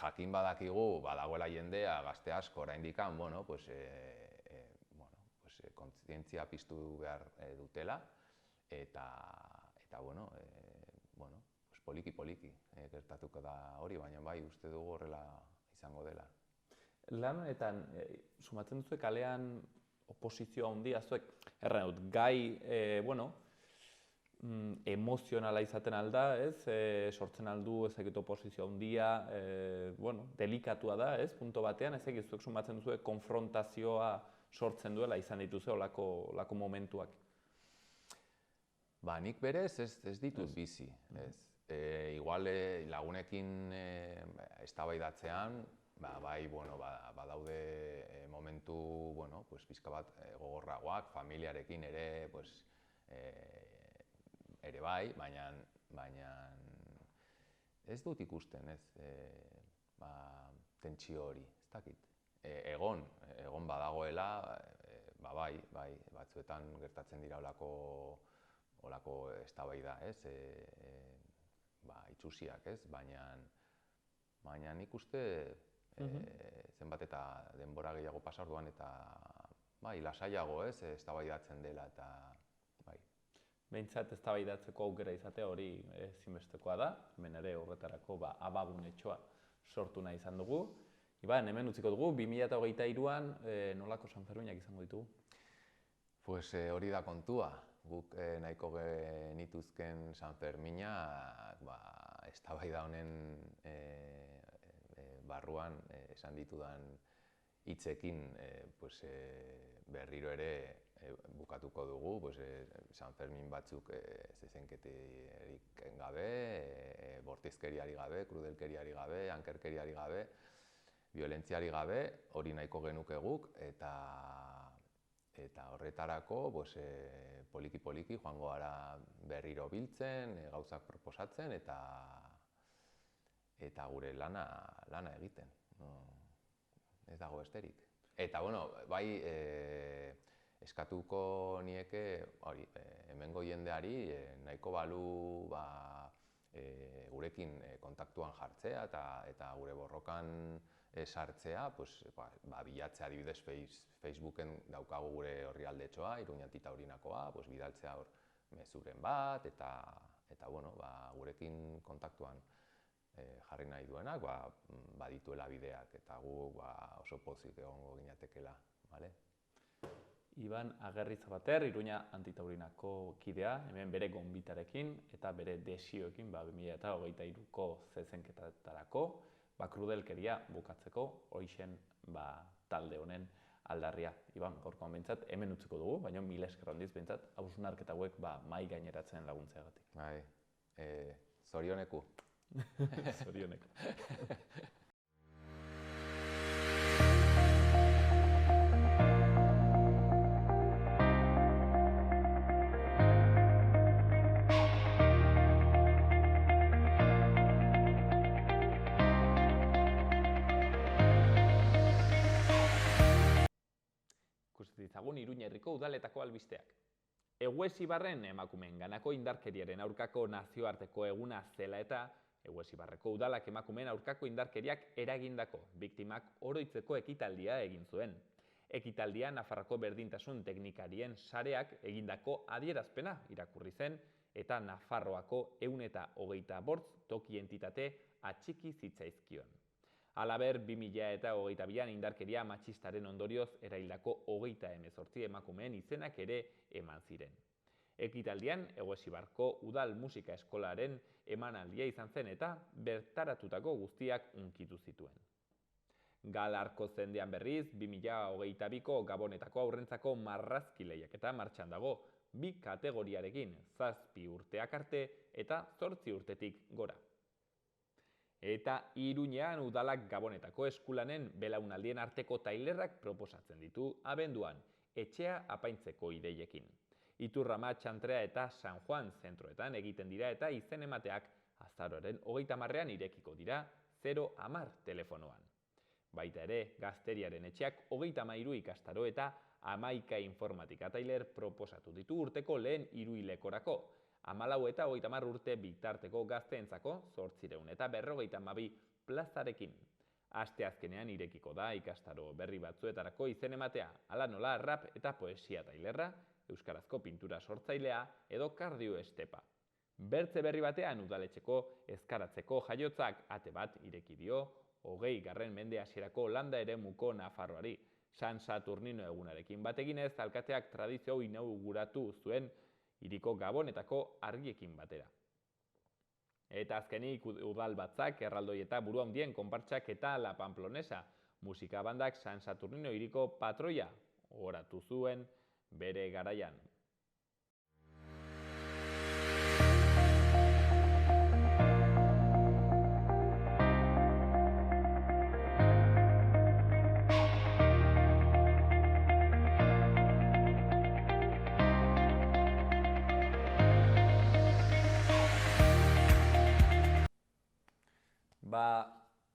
Jakin badakigu, badagoela jendea, gazte asko oraindik kontzientzia piztu behar dutela, eta poliki-poliki gertatuko da hori, baina bai uste dugu horrela izango dela. Lan honetan, sumatzen duzuek kalean oposizioa handia, zuek, erran dut, gai, emozionala izaten alda, ez? Sortzen aldu ezakit oposizioa handia, delikatua da, ez? Punto batean, ezakit zuek sumatzen duzuek konfrontazioa sortzen duela izan dituzu olako momentuak. Nik berez ez ditut bizi, ez? Igual lagunekin eztabaidatzean, badaude momentu, pixka bat gogorragoak, familiarekin ere, ere bai, baina ez dut ikusten, ez, tentsio hori, ez dakit. Egon badagoela, bai, batzuetan gertatzen dira olako eztabaida, ez, itsusiak, ez, baina nik uste zenbat eta denbora gehiago pasa orduan eta lasaiago, ez, eztabaidatzen dela eta bai. Behintzat eztabaidatzeko aukera izatea hori ezinbestekoa da, hemen ere horretarako abagunetxoa sortu nahi izan dugu. Iban, hemen utziko dugu, 2023an nolako Sanferminak izango ditugu? Pues hori da kontua. Guk nahiko genituzken Sanferminak eztabaida honen barruan esan ditudan hitzekin berriro ere bukatuko dugu, Sanfermin batzuk zezenketarik gabe, bortizkeriari gabe, krudelkeriari gabe, ankerkeriari gabe, violentziari gabe, hori nahiko genuke guk, eta horretarako poliki-poliki joango gara berriro biltzen, gauzak proposatzen eta gure lana egiten. Ez dago besterik. Eta, bai, eskatuko nieke, hemengo jendeari nahiko balu gurekin kontaktuan jartzea eta gure borrokan sartzea, bilatzea adibidez Facebooken daukagu gure orrialdetxoa, Iruña Titaurinakoa, bidaltzea hor mezuren bat, eta gurekin kontaktuan jarri nahi duenak, badituela bideak, eta gu oso pozik egongo ginatekela, bale? Iban Agerrizabater, Iruña Antitaurinako kidea, hemen bere gonbitarekin eta bere desioekin 2023ko zezenketetarako, krudelkeria bukatzeko, horixen talde honen aldarria. Iban, gaurkoan behintzat, hemen utziko dugu, baina mila esker handiz behintzat, hausnarketa hauek mahai gaineratzen laguntzeagatik. Bai, zorioneku. Zorioneku. Ditzagun Iruña herriko udaletako albisteak. Eguesibarren emakumeenganako indarkeriaren aurkako nazioarteko eguna zela eta Eguesibarreko udalak emakumeen aurkako indarkeriak eragindako biktimak oroitzeko ekitaldia egin zuen. Ekitaldia Nafarroko berdintasun teknikarien sareak egindako adierazpena irakurri zen eta Nafarroako 125 toki entitate atxiki zitzaizkion. Halaber, 2022an indarkeria matxistaren ondorioz eraildako 38 emakumeen izenak ere eman ziren. Ekitaldian, Eguesibarko udal musika eskolaren emanaldia izan zen eta bertaratutako guztiak hunkitu zituen. Galarko zendean berriz, 2022ko Gabonetako aurrentzako marrazki lehiaketa martxan dago, 2 kategoriarekin, 7 urteak arte eta 8 urtetik gora. Eta Iruñean udalak Gabonetako eskulanen belaunaldien arteko tailerrak proposatzen ditu abenduan, etxea apaintzeko ideiekin. Iturrama, Txantrea eta San Juan zentroetan egiten dira eta izen emateak azaroaren 30ean irekiko dira 010 telefonoan. Baita ere, Gazteriaren etxeak 33 ikastaro eta 11 informatika tailer proposatu ditu urteko lehen hiruhilekorako, 14 eta 30 urte bitarteko gazteentzako 852 plazarekin. Asteazkenean irekiko da ikastaro berri batzuetarako izen ematea, hala nola rap eta poesia tailerra, euskarazko pintura sortzailea edo kardio estepa. Bertze berri batean udaletxeko ezkaratzeko jaiotzak ate bat ireki dio 20. mende hasierako landa eremuko Nafarroari. San Saturnino egunarekin bateginez, alkateak tradizio hau inauguratu zuen hiriko Gabonetako argiekin batera. Eta azkenik udal batzak, erraldoi eta buru handien konpartsak eta La Pamplonesa musika bandak San Saturnino hiriko patroia gogoratu zuen bere garaian.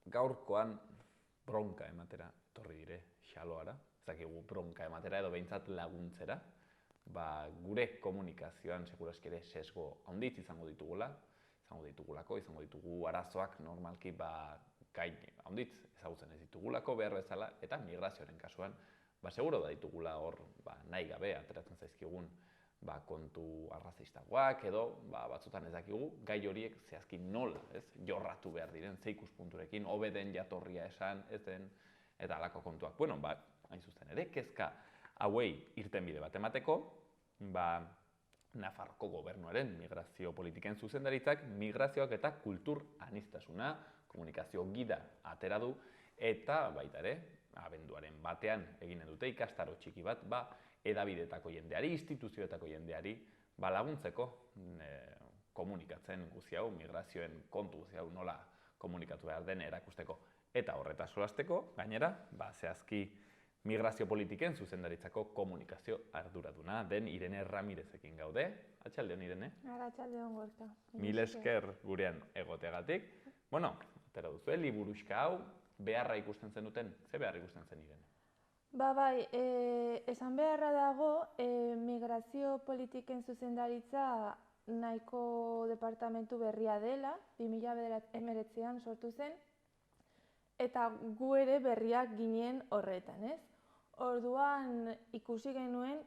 Gaurkoan bronka ematera etorri dire Xaloara, ezakigu bronka ematera edo behintzat laguntzera, gure komunikazioan seguraski ere sesgo handitz izango ditugulako, izango ditugu arazoak normalki gai handitz ezagutzen ez ditugulako behar bezala, eta migrazioaren kasuan seguro da ditugula hor nahi gabe ateratzen zaizkigun kontu arrazistagoak edo batzutan ez dakigu gai horiek zehazki nola, jorratu behar diren, ze ikuspunturekin, hobe den jatorria esan, ez den, eta halako kontuak. Bueno, hain zuzen ere, kezka hauei irtenbide bat emateko, Nafarroko gobernuaren migrazio politiken zuzendaritzak migrazioak eta kultur aniztasuna komunikazio gida atera du eta baita ere, abenduaren batean eginen dute ikastaro txiki bat, edabidetako jendeari, instituzioetako jendeari laguntzeko komunikatzen guzti hau, migrazioen kontu guzti hau nola komunikatu behar den erakusteko. Eta horretaz solasteko, gainera, zehazki migrazio politiken zuzendaritzako komunikazio arduraduna den Irene Ramirezekin gaude. Atxaldeon, Irene? Atxaldeon, Gorka. Mil esker gurean egoteagatik. Bueno, atera duzu, liburuxka hau, beharra ikusten zen duten, ze beharra ikusten zen, Irene? Bai, esan beharra dago, migrazio politiken zuzendaritza nahiko departamentu berria dela, 2019an sortu zen, eta gu ere berriak ginen horretan, ez? Orduan ikusi genuen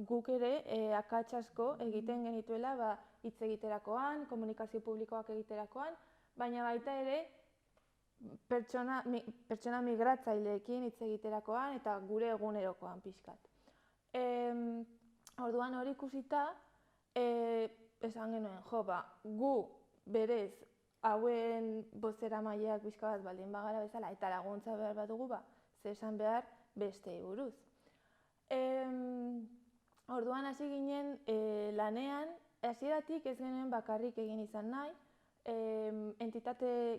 guk ere akats asko egiten genituela hitz egiterakoan, komunikazio publikoak egiterakoan, baina baita ere pertsona migratzaileekin hitz egiterakoan eta gure egunerokoan pixkat. Orduan hori ikusita, esan genuen, gu berez hauen bozeramaileak pixka bat baldin bagara bezala eta laguntza behar badugu, ze esan behar bestei buruz. Orduan hasi ginen lanean, hasieratik ez genuen bakarrik egin izan nahi,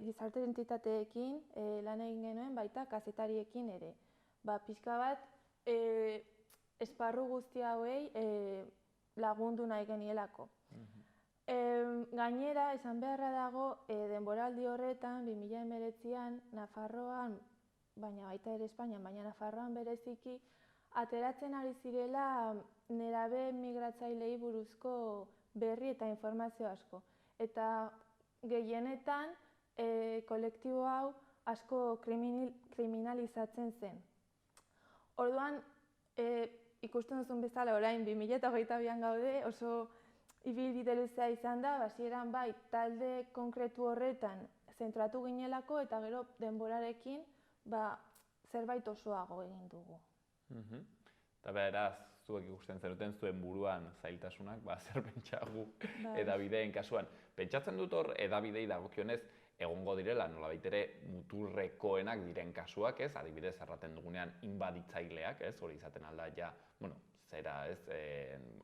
gizarte entitateekin lan egin genuen baita kazetariekin ere. Pixka bat esparru guzti hauei lagundu nahi genielako. Gainera, esan beharra dago, denboraldi horretan, 2019an, Nafarroan, baina baita ere Espainian, baina Nafarroan bereziki, ateratzen ari zirela nerabe migratzailei buruzko berri eta informazio asko. Eta gehienetan, kolektibo hau asko kriminalizatzen zen. Orduan, ikusten duzun bezala orain 2022an gaude, oso ibilbide luzea izan da, hasieran bai talde konkretu horretan zentratu ginelako eta gero denborarekin zerbait osoago egin dugu. Eta beraz, zuek ikusten zenuten zuen buruan zailtasunak, zer pentsagu edabideen kasuan. Pentsatzen dut hor edabidei dagokionez egongo direla, nolabait ere muturrekoenak diren kasuak, adibidez erraten dugunean inbaditzaileak, hori izaten alda ja,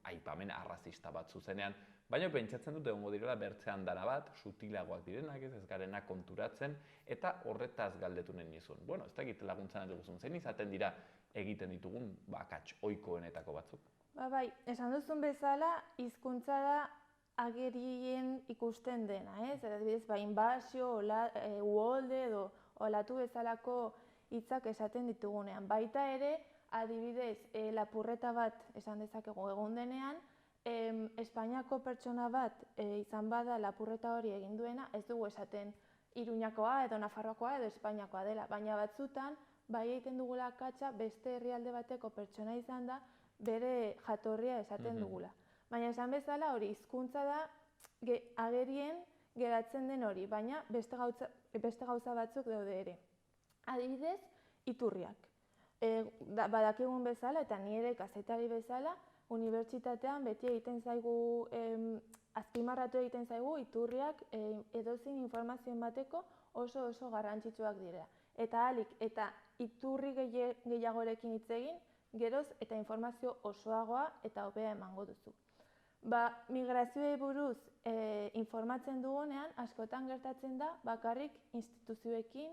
aipamen arrazista bat zuzenean, baina pentsatzen dut egongo direla bertzean dana bat, sutilagoak direnak, ez garenak konturatzen, eta horretaz galdetu nahi nizun. Ez dakit laguntzan duguzun, zein izaten dira egiten ditugun akats ohikoenetako batzuk? Bai, esan duzun bezala, hizkuntza da agerien ikusten dena, ez? Adibidez, inbasio, uholde edo olatu bezalako hitzak esaten ditugunean. Baita ere, adibidez, lapurreta bat esan dezakegu egun denean, Espainiako pertsona bat izan bada lapurreta hori egin duena, ez dugu esaten Iruñakoa edo Nafarroakoa edo Espainiakoa dela, baina batzutan bai egiten dugula akatsa beste herrialde bateko pertsona izan da bere jatorria esaten dugula. Baina esan bezala hori hizkuntza da agerien geratzen den hori, baina beste gauza batzuk daude ere. Adibidez, iturriak. Badakigun bezala eta ni ere kazetari bezala, unibertsitatean beti egiten zaigu, azpimarratu egiten zaigu iturriak edozein informazio emateko oso garrantzitsuak dira. Eta ahalik eta iturri gehiagorekin hitz egin, geroz eta informazio osoagoa eta hobea emango duzu. Migrazioei buruz informatzen dugunean, askotan gertatzen da bakarrik instituzioekin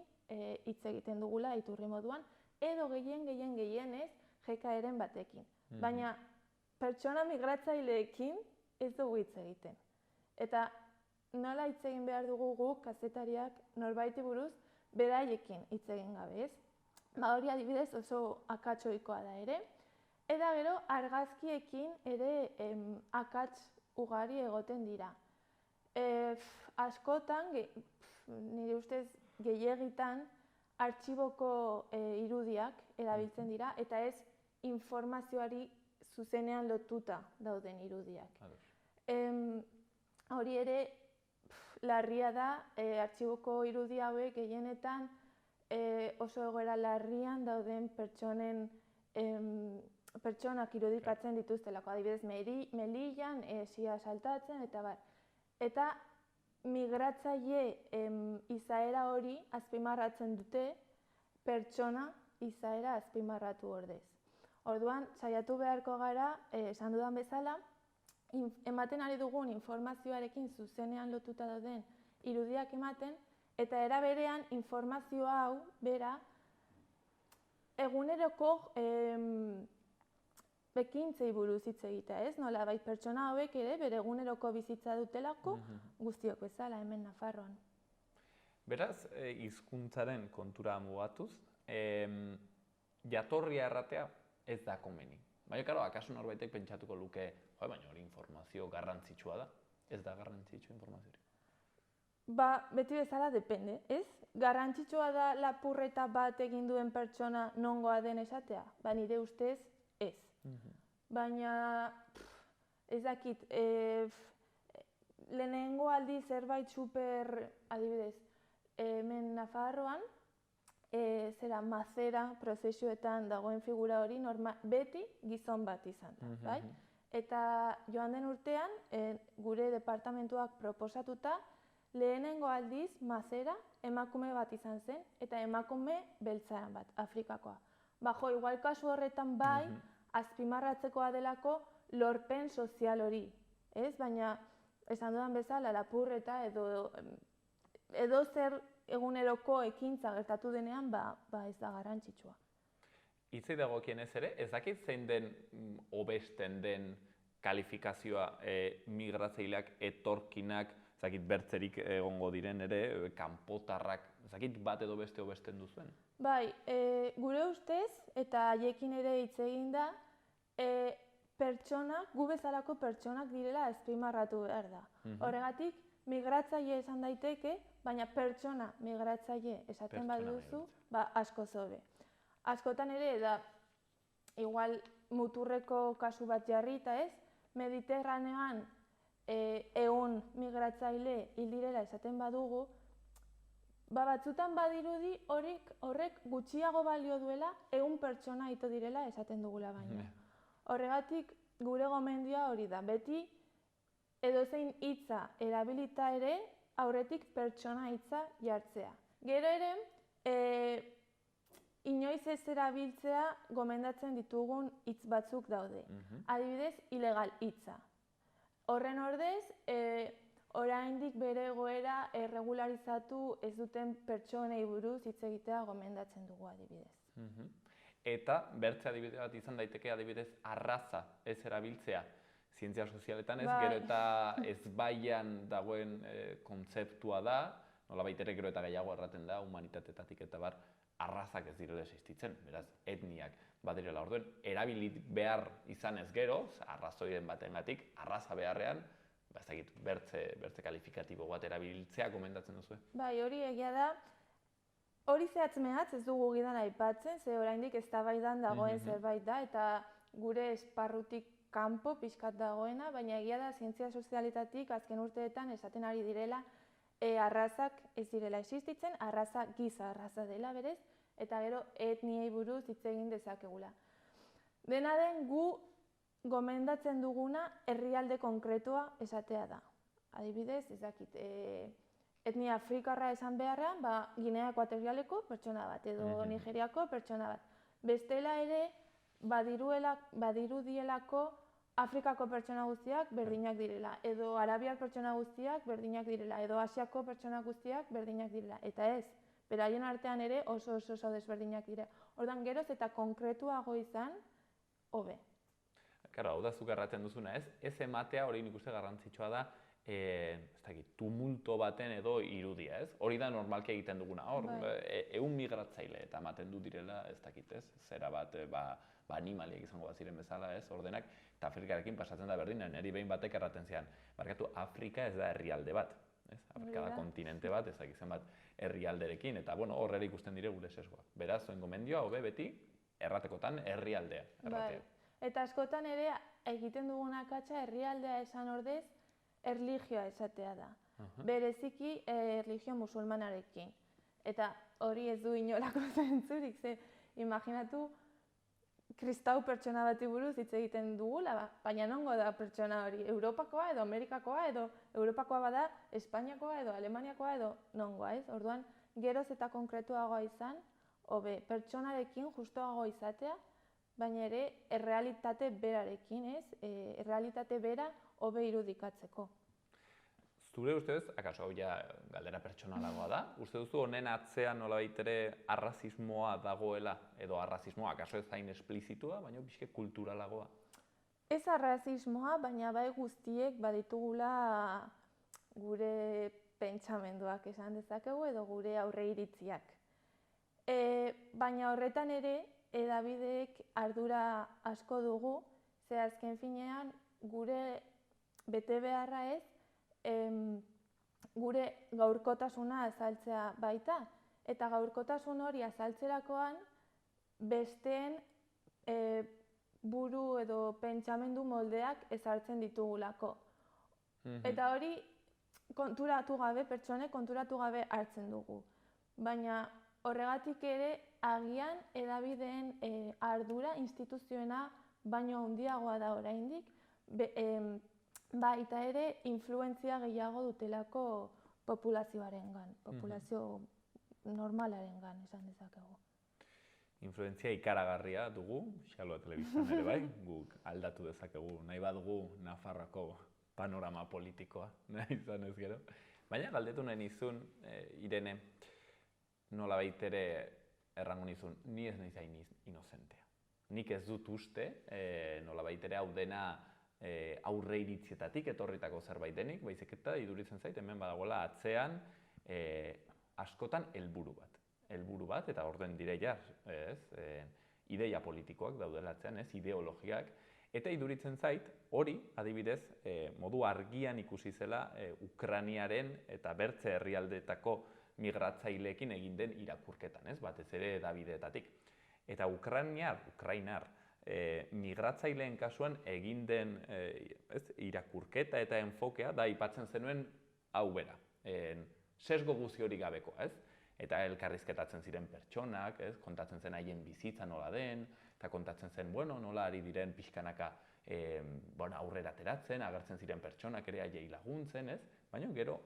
hitz egiten dugula iturri moduan, edo gehienez GKR-en batekin. Baina pertsona migratzaileekin ez dugu hitz egiten. Eta nola hitz egin behar dugu guk, kazetariak, norbaiti buruz, beraiekin hitz egin gabe, ez? Hori adibidez oso akats ohikoa da ere. Eta gero argazkiekin ere akats ugari egoten dira. Askotan, nire ustez gehiegitan, artxiboko irudiak erabiltzen dira, eta ez informazioari zuzenean lotuta dauden irudiak. Ados. Hori ere, larria da, artxiboko irudi hauek gehienetan oso egoera larrian dauden pertsonak irudikatzen dituztelako, adibidez Melillan, esia saltatzen, eta bar. Eta migratzaile izaera hori azpimarratzen dute pertsona izaera azpimarratu ordez. Orduan, saiatu beharko gara, esan dudan bezala, ematen ari dugun informazioarekin zuzenean lotuta dauden irudiak ematen, eta era berean informazio hau, bera, eguneroko ekintzei buruz hitz egitea, ez? Nolabait pertsona hauek ere bere eguneroko bizitza dutelako guztiok bezala hemen Nafarroan. Beraz, hizkuntzaren kontura mugatuz, jatorria erratea ez da komeni. Baina, karo, akaso norbaitek pentsatuko luke, baina hori informazio garrantzitsua da, ez da garrantzitsua informazioa. Ba, beti bezala depende, ez? Garrantzitsua da lapurreta bat egin duen pertsona nongoa den esatea? Ba, nire ustez, ez. Baina, ez dakit, lehenengo aldi zerbait super, adibidez, hemen Nafarroan, zera mazera prozesuetan dagoen figura hori beti gizon bat izan da, bai? Eta joan den urtean, gure departamentuak proposatuta, lehenengo aldiz mazera emakume bat izan zen, eta emakume beltzaran bat, Afrikakoa. Bajo, igual kasu horretan bai, azpimarratzekoa delako lorpen sozial hori, ez? Baina, esan dudan bezala, lapurreta edo zer eguneroko ekintza gertatu denean, ba ez da garrantzitsua. Hitzei dagokienez ere, ez dakit zein den hobesten den kalifikazioa migratzaileak, etorkinak, ez dakit bertzerik egongo diren ere, kanpotarrak, ez dakit bat edo beste hobesten duzuen? Bai, gure ustez, eta haiekin ere hitz egin da, pertsonak, gu bezalako pertsonak direla azpimarratu behar da. Horregatik, migratzaile esan daiteke, baina pertsona migratzaile esaten baduzu, ba asko zobe. Askotan ere, da, igual muturreko kasu bat jarrita ez, Mediterranean 100 migratzaile hil direla esaten badugu, ba batzutan badirudi horrek gutxiago balio duela 100 pertsona ito direla esaten dugula baina. Horregatik gure gomendioa hori da, beti edozein hitza erabilita ere aurretik pertsona hitza jartzea. Gero ere, inoiz ez erabiltzea gomendatzen ditugun hitz batzuk daude. Adibidez, ilegal hitza. Horren ordez, oraindik bere egoera erregularizatu ez duten pertsonei buruz hitz egitea gomendatzen dugu adibidez. Eta, bertze adibide bat izan daiteke adibidez arraza ez erabiltzea. Zientzia sozialetan ez, gero eta ezbaian dagoen kontzeptua da, nolabait ere gero eta gehiago erraten da, humanitateetatik eta bar, arrazak ez direla existitzen, beraz, etniak badirela orduen, erabilit behar izan ez gero, arrazoiden batengatik, arraza beharrean, bertze kalifikatibo bat erabiltzea gomendatzen duzu. Bai, hori egia da, hori zehatz-mehatz ez dugu gidan aipatzen, ze oraindik eztabaidan dagoen zerbait da, eta gure esparrutik kanpo pixkat dagoena, baina egia da zientzia sozialetatik azken urteetan esaten ari direla arrazak ez direla existitzen, arraza giza arraza dela berez, eta gero etniei buruz hitz egin dezakegula. Dena den gu gomendatzen duguna herrialde konkretua esatea da. Adibidez, ez dakit, etnia afrikarra esan beharrean, Ginea Ekuatorialeko pertsona bat, edo Nigeriako pertsona bat. Bestela ere, badirudielako Afrikako pertsona guztiak berdinak direla, edo Arabiar pertsona guztiak berdinak direla, edo Asiako pertsona guztiak berdinak direla. Eta ez, beraien artean ere oso desberdinak dira. Ordan geroz eta konkretuago izan, hobe. Karo, hau da zuk erraten duzuna ez, ez ematea hori nik uste garrantzitsua da, tumulto baten edo irudia, ez? Hori da normalki egiten duguna, hor, 100 migratzaile eta ematen du direla, ez dakit, ez? Zera bat, animaliek izango bat ziren bezala, ez? Ordenak, eta Afrikarekin pasatzen da berdin, niri behin batek erraten zian, barkatu, Afrika ez da herrialde bat, ez? Afrika da kontinente bat, ez dakizen bat herrialderekin, eta bueno, horrela ikusten dire gure sesgoak. Beraz, zoen gomendioa, hobe beti, erratekotan herrialdea, erratea. Eta askotan ere egiten dugun akatsa herrialdea esan ordez, erlijioa esatea da. Bereziki erlijio musulmanarekin. Eta hori ez du inolako zentzurik, ze imaginatu kristau pertsona bati buruz hitz egiten dugula, baina nongo da pertsona hori, Europakoa edo Amerikakoa edo Europakoa bada, Espainiakoa edo Alemaniakoa edo nongoa, ez? Orduan, geroz eta konkretuagoa izan, hobe pertsonarekin justuago izatea, baina ere errealitate berarekin, ez? Errealitate bera hobe irudikatzeko. Zure ustez, akaso hau ja galdera pertsonalagoa da, uste duzu honen atzean nolabait ere arrazismoa dagoela, edo arrazismoa, akaso ez hain esplizitua, baina pixke kulturalagoa? Ez arrazismoa, baina bai guztiek baditugula gure pentsamenduak esan dezakegu edo gure aurreiritziak. Baina horretan ere, hedabideek ardura asko dugu, ze azken finean gure betebeharra ez, gure gaurkotasuna azaltzea baita. Eta gaurkotasun hori azaltzerakoan besteen buru edo pentsamendu moldeak ezartzen ditugulako. Eta hori konturatu gabe, pertsonek konturatu gabe hartzen dugu. Baina horregatik ere agian hedabideen ardura instituzioena baino handiagoa da oraindik, baita ere influentzia gehiago dutelako populazioarengan, populazio normalarengan esan dezakegu. Influentzia ikaragarria dugu, Xaloa Telebistan ere bai, guk aldatu dezakegu, nahi badugu Nafarroako panorama politikoa, nahi izan ez gero. Baina galdetu nahi nizun, Irene, nolabait ere errango nizun, ni ez naiz hain inozentea. Nik ez dut uste, nolabait ere hau dena aurreiritzietatik etorritako zerbait denik, baizik eta iduritzen zait hemen badagoela atzean askotan helburu bat, eta orden direia, ideia politikoak daudela atzean, ideologiak, eta iduritzen zait hori, adibidez, modu argian ikusi zela Ukrainiaren eta bertze herrialdeetako migratzaileekin egin den irakurketan, batez ere hedabideetatik. Eta Ukrainar migratzaileen kasuan egin den irakurketa eta enfokea da aipatzen zenuen hau bera, sesgo guzti hori gabekoa, eta elkarrizketatzen ziren pertsonak, kontatzen zen haien bizitza nola den, eta kontatzen zen, nola ari diren pixkanaka aurrera ateratzen, agertzen ziren pertsonak ere haiei laguntzen, baina gero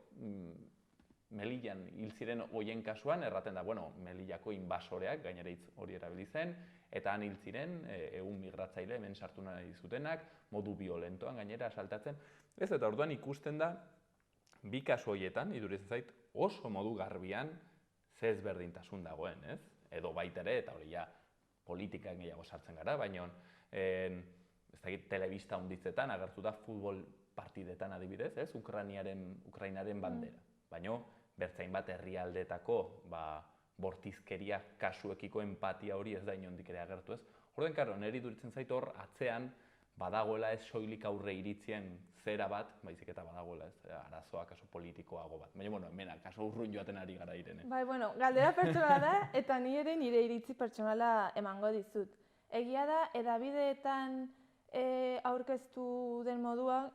Melillan hil ziren hoien kasuan, erraten da, Melillako inbasoreak, gainera hitz hori erabili zen, eta han hil ziren, 100 migratzaile hemen sartu nahi zutenak, modu violentoan gainera asaltatzen. Eta orduan ikusten da, bi kasu horietan, iduritzen zait, oso modu garbian ze ezberdintasun dagoen, edo baita ere, eta hori ja politikan gehiago sartzen gara, baina ez dakit telebista handitzetan agertu da futbol partidetan adibidez, Ukrainaren bandera. Baina bertzain bat herrialdeetako bortizkeria kasuekiko empatia hori ez da inondik ere agertu ez. Orduan, karo, niri duritzen zait hor atzean badagoela ez soilik aurre iritzien zera bat, baizik eta badagoela ez arazoa kaso politikoago bat. Baina, hemen, kaso urrun joaten ari gara Irene. Bai, galdera pertsonala da eta ni ere nire iritzi pertsonala emango dizut. Egia da, hedabideetan aurkeztu den modua,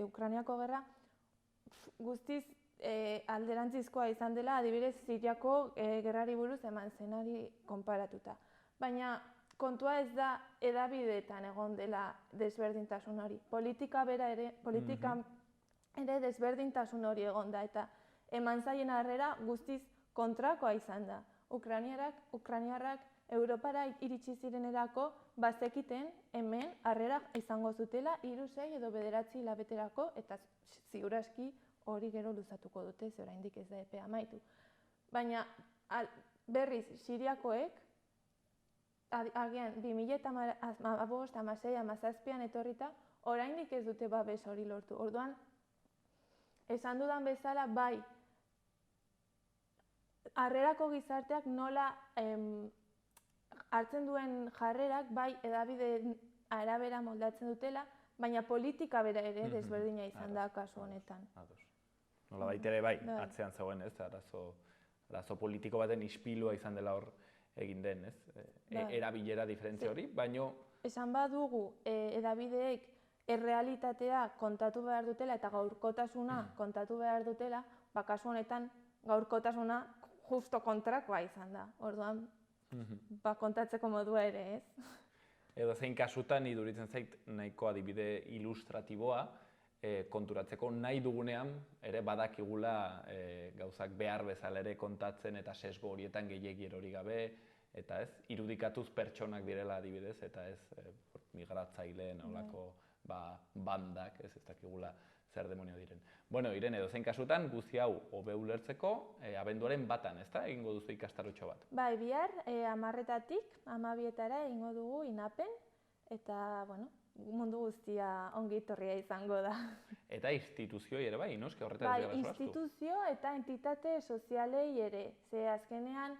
Ukrainiako gerra, guztiz alderantzizkoa izan dela, adibidez Siriako gerrari buruz eman zenari konparatuta. Baina kontua ez da hedabideetan egon dela desberdintasun hori. Politikan ere desberdintasun hori egon da, eta eman zaien harrera guztiz kontrakoa izan da. Ukrainiarrak Europara iritsi zirenerako bazekiten hemen harrera izango zutela 3, 6 edo 9 hilabeterako, eta ziuraski hori gero luzatuko dute, ze oraindik ez da epea amaitu. Baina berriz Siriakoek, agian 2015, 2016, 2017 etorrita, oraindik ez dute babes hori lortu. Orduan, esan dudan bezala, bai, harrerako gizarteak nola hartzen duen jarrerak, bai, hedabideen arabera moldatzen dutela, baina politika bera ere desberdina izan da kasu honetan. Nola baita ere bai, atzean zegoen, arazo politiko baten ispilua izan dela hor egin den, erabilera diferentzia hori, baina esan badugu hedabideek errealitatea kontatu behar dutela eta gaurkotasuna kontatu behar dutela, kasu honetan gaurkotasuna justo kontrakoa izan da. Orduan, kontatzeko modua ere, ez? Edo zein kasutan iduritzen zait nahiko adibide ilustratiboa, konturatzeko nahi dugunean ere badakigula gauzak behar bezala ere kontatzen eta sesgo horietan gehiegi erori gabe, eta ez, irudikatuz pertsonak direla adibidez, eta ez migratzaileen olako bandak, ez dakigula zer demonio diren. Bueno, Irene, edozein kasutan, guzti hau hobe ulertzeko, abenduaren batan, ezta? Egingo duzu ikastarotxo bat. Bai, bihar, 10:00-tik 12:00-etara egingo dugu Inapen, eta, bueno, mundu guztia ongi etorria izango da. Eta instituzioi ere bai, noski horretaz bai, gara solastu? instituzio eta entitate sozialei ere, ze azkenean,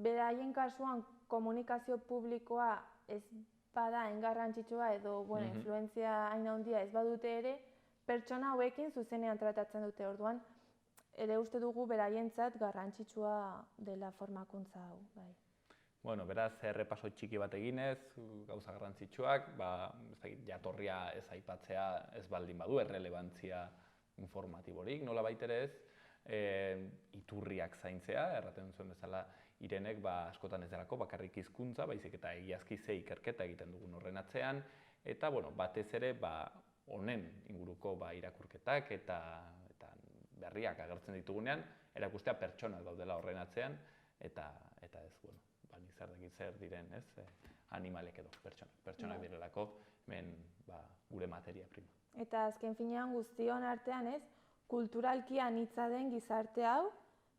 beraien kasuan komunikazio publikoa ez bada engarrantzitsua edo, bueno, influentzia hain handia ez badute ere, pertsona hauekin zuzenean tratatzen dute. Orduan, ere uste dugu beraientzat garrantzitsua dela formakuntza hau, bai. Bueno, beraz, errepaso txiki bat eginez, gauza garrantzitsuak, jatorria ez aipatzea ez baldin badu, errelebantzia informatiborik, nola baitere ez, iturriak zaintzea, erraten zuen bezala Irenek askotan ez delako bakarrik hizkuntza, baizik eta egiazki ze ikerketa egiten dugun horren atzean, eta batez ere honen inguruko irakurketak eta berriak agertzen ditugunean, erakustea pertsonak daudela horren atzean, eta ez, zer diren, ez, animalek edo pertsonak direlako, hemen gure materia prima. Eta azken finean guztion artean, ez, kulturalki anitza den gizarte hau,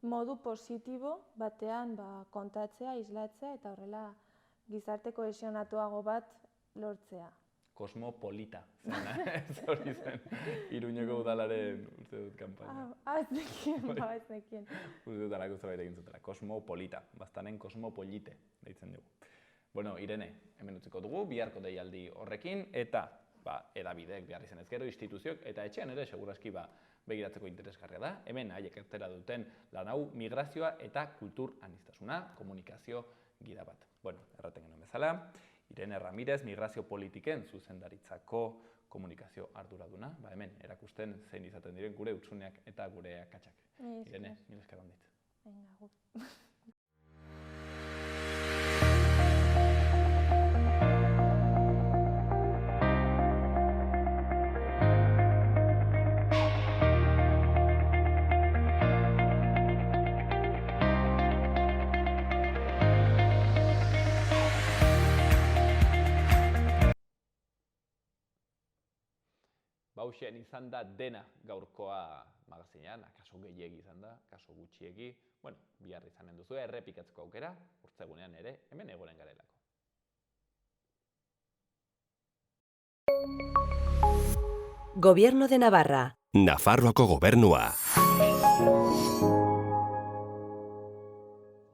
modu positibo batean kontatzea, islatzea eta horrela gizarte kohesionatuago bat lortzea. Kosmopolita zena, ez hori zen, Iruñeko udalaren uste dut kanpaina. Ez nekien. Uste dut alako zerbait egin zutela, kosmopolita, baztanen kosmopolite deitzen dugu. Bueno, Irene, hemen utziko dugu, biharko deialdi horrekin, eta edabideek behar izan ezkero, instituzioak, eta etxean ere, seguraski begiratzeko interesgarria da. Hemen haiek ertera duten lan hau migrazioa eta kultur aniztasuna, komunikazio gida bat. Bueno, erraten genuen bezala, Irene Ramirez, migrazio politiken zuzendaritzako komunikazio arduraduna. Hemen erakusten zein izaten diren gure hutsuneak eta gure akatsak. Irene, mil esker ondit. Hauxen izan da dena gaurkoa magazinean, kaso gehiegi izan da, kaso gutxiegi, bueno, bihar izanen duzu, errepikatzeko aukera, urtzegunean ere, hemen egonen garelako. Gobierno de Navarra. Nafarroako gobernua.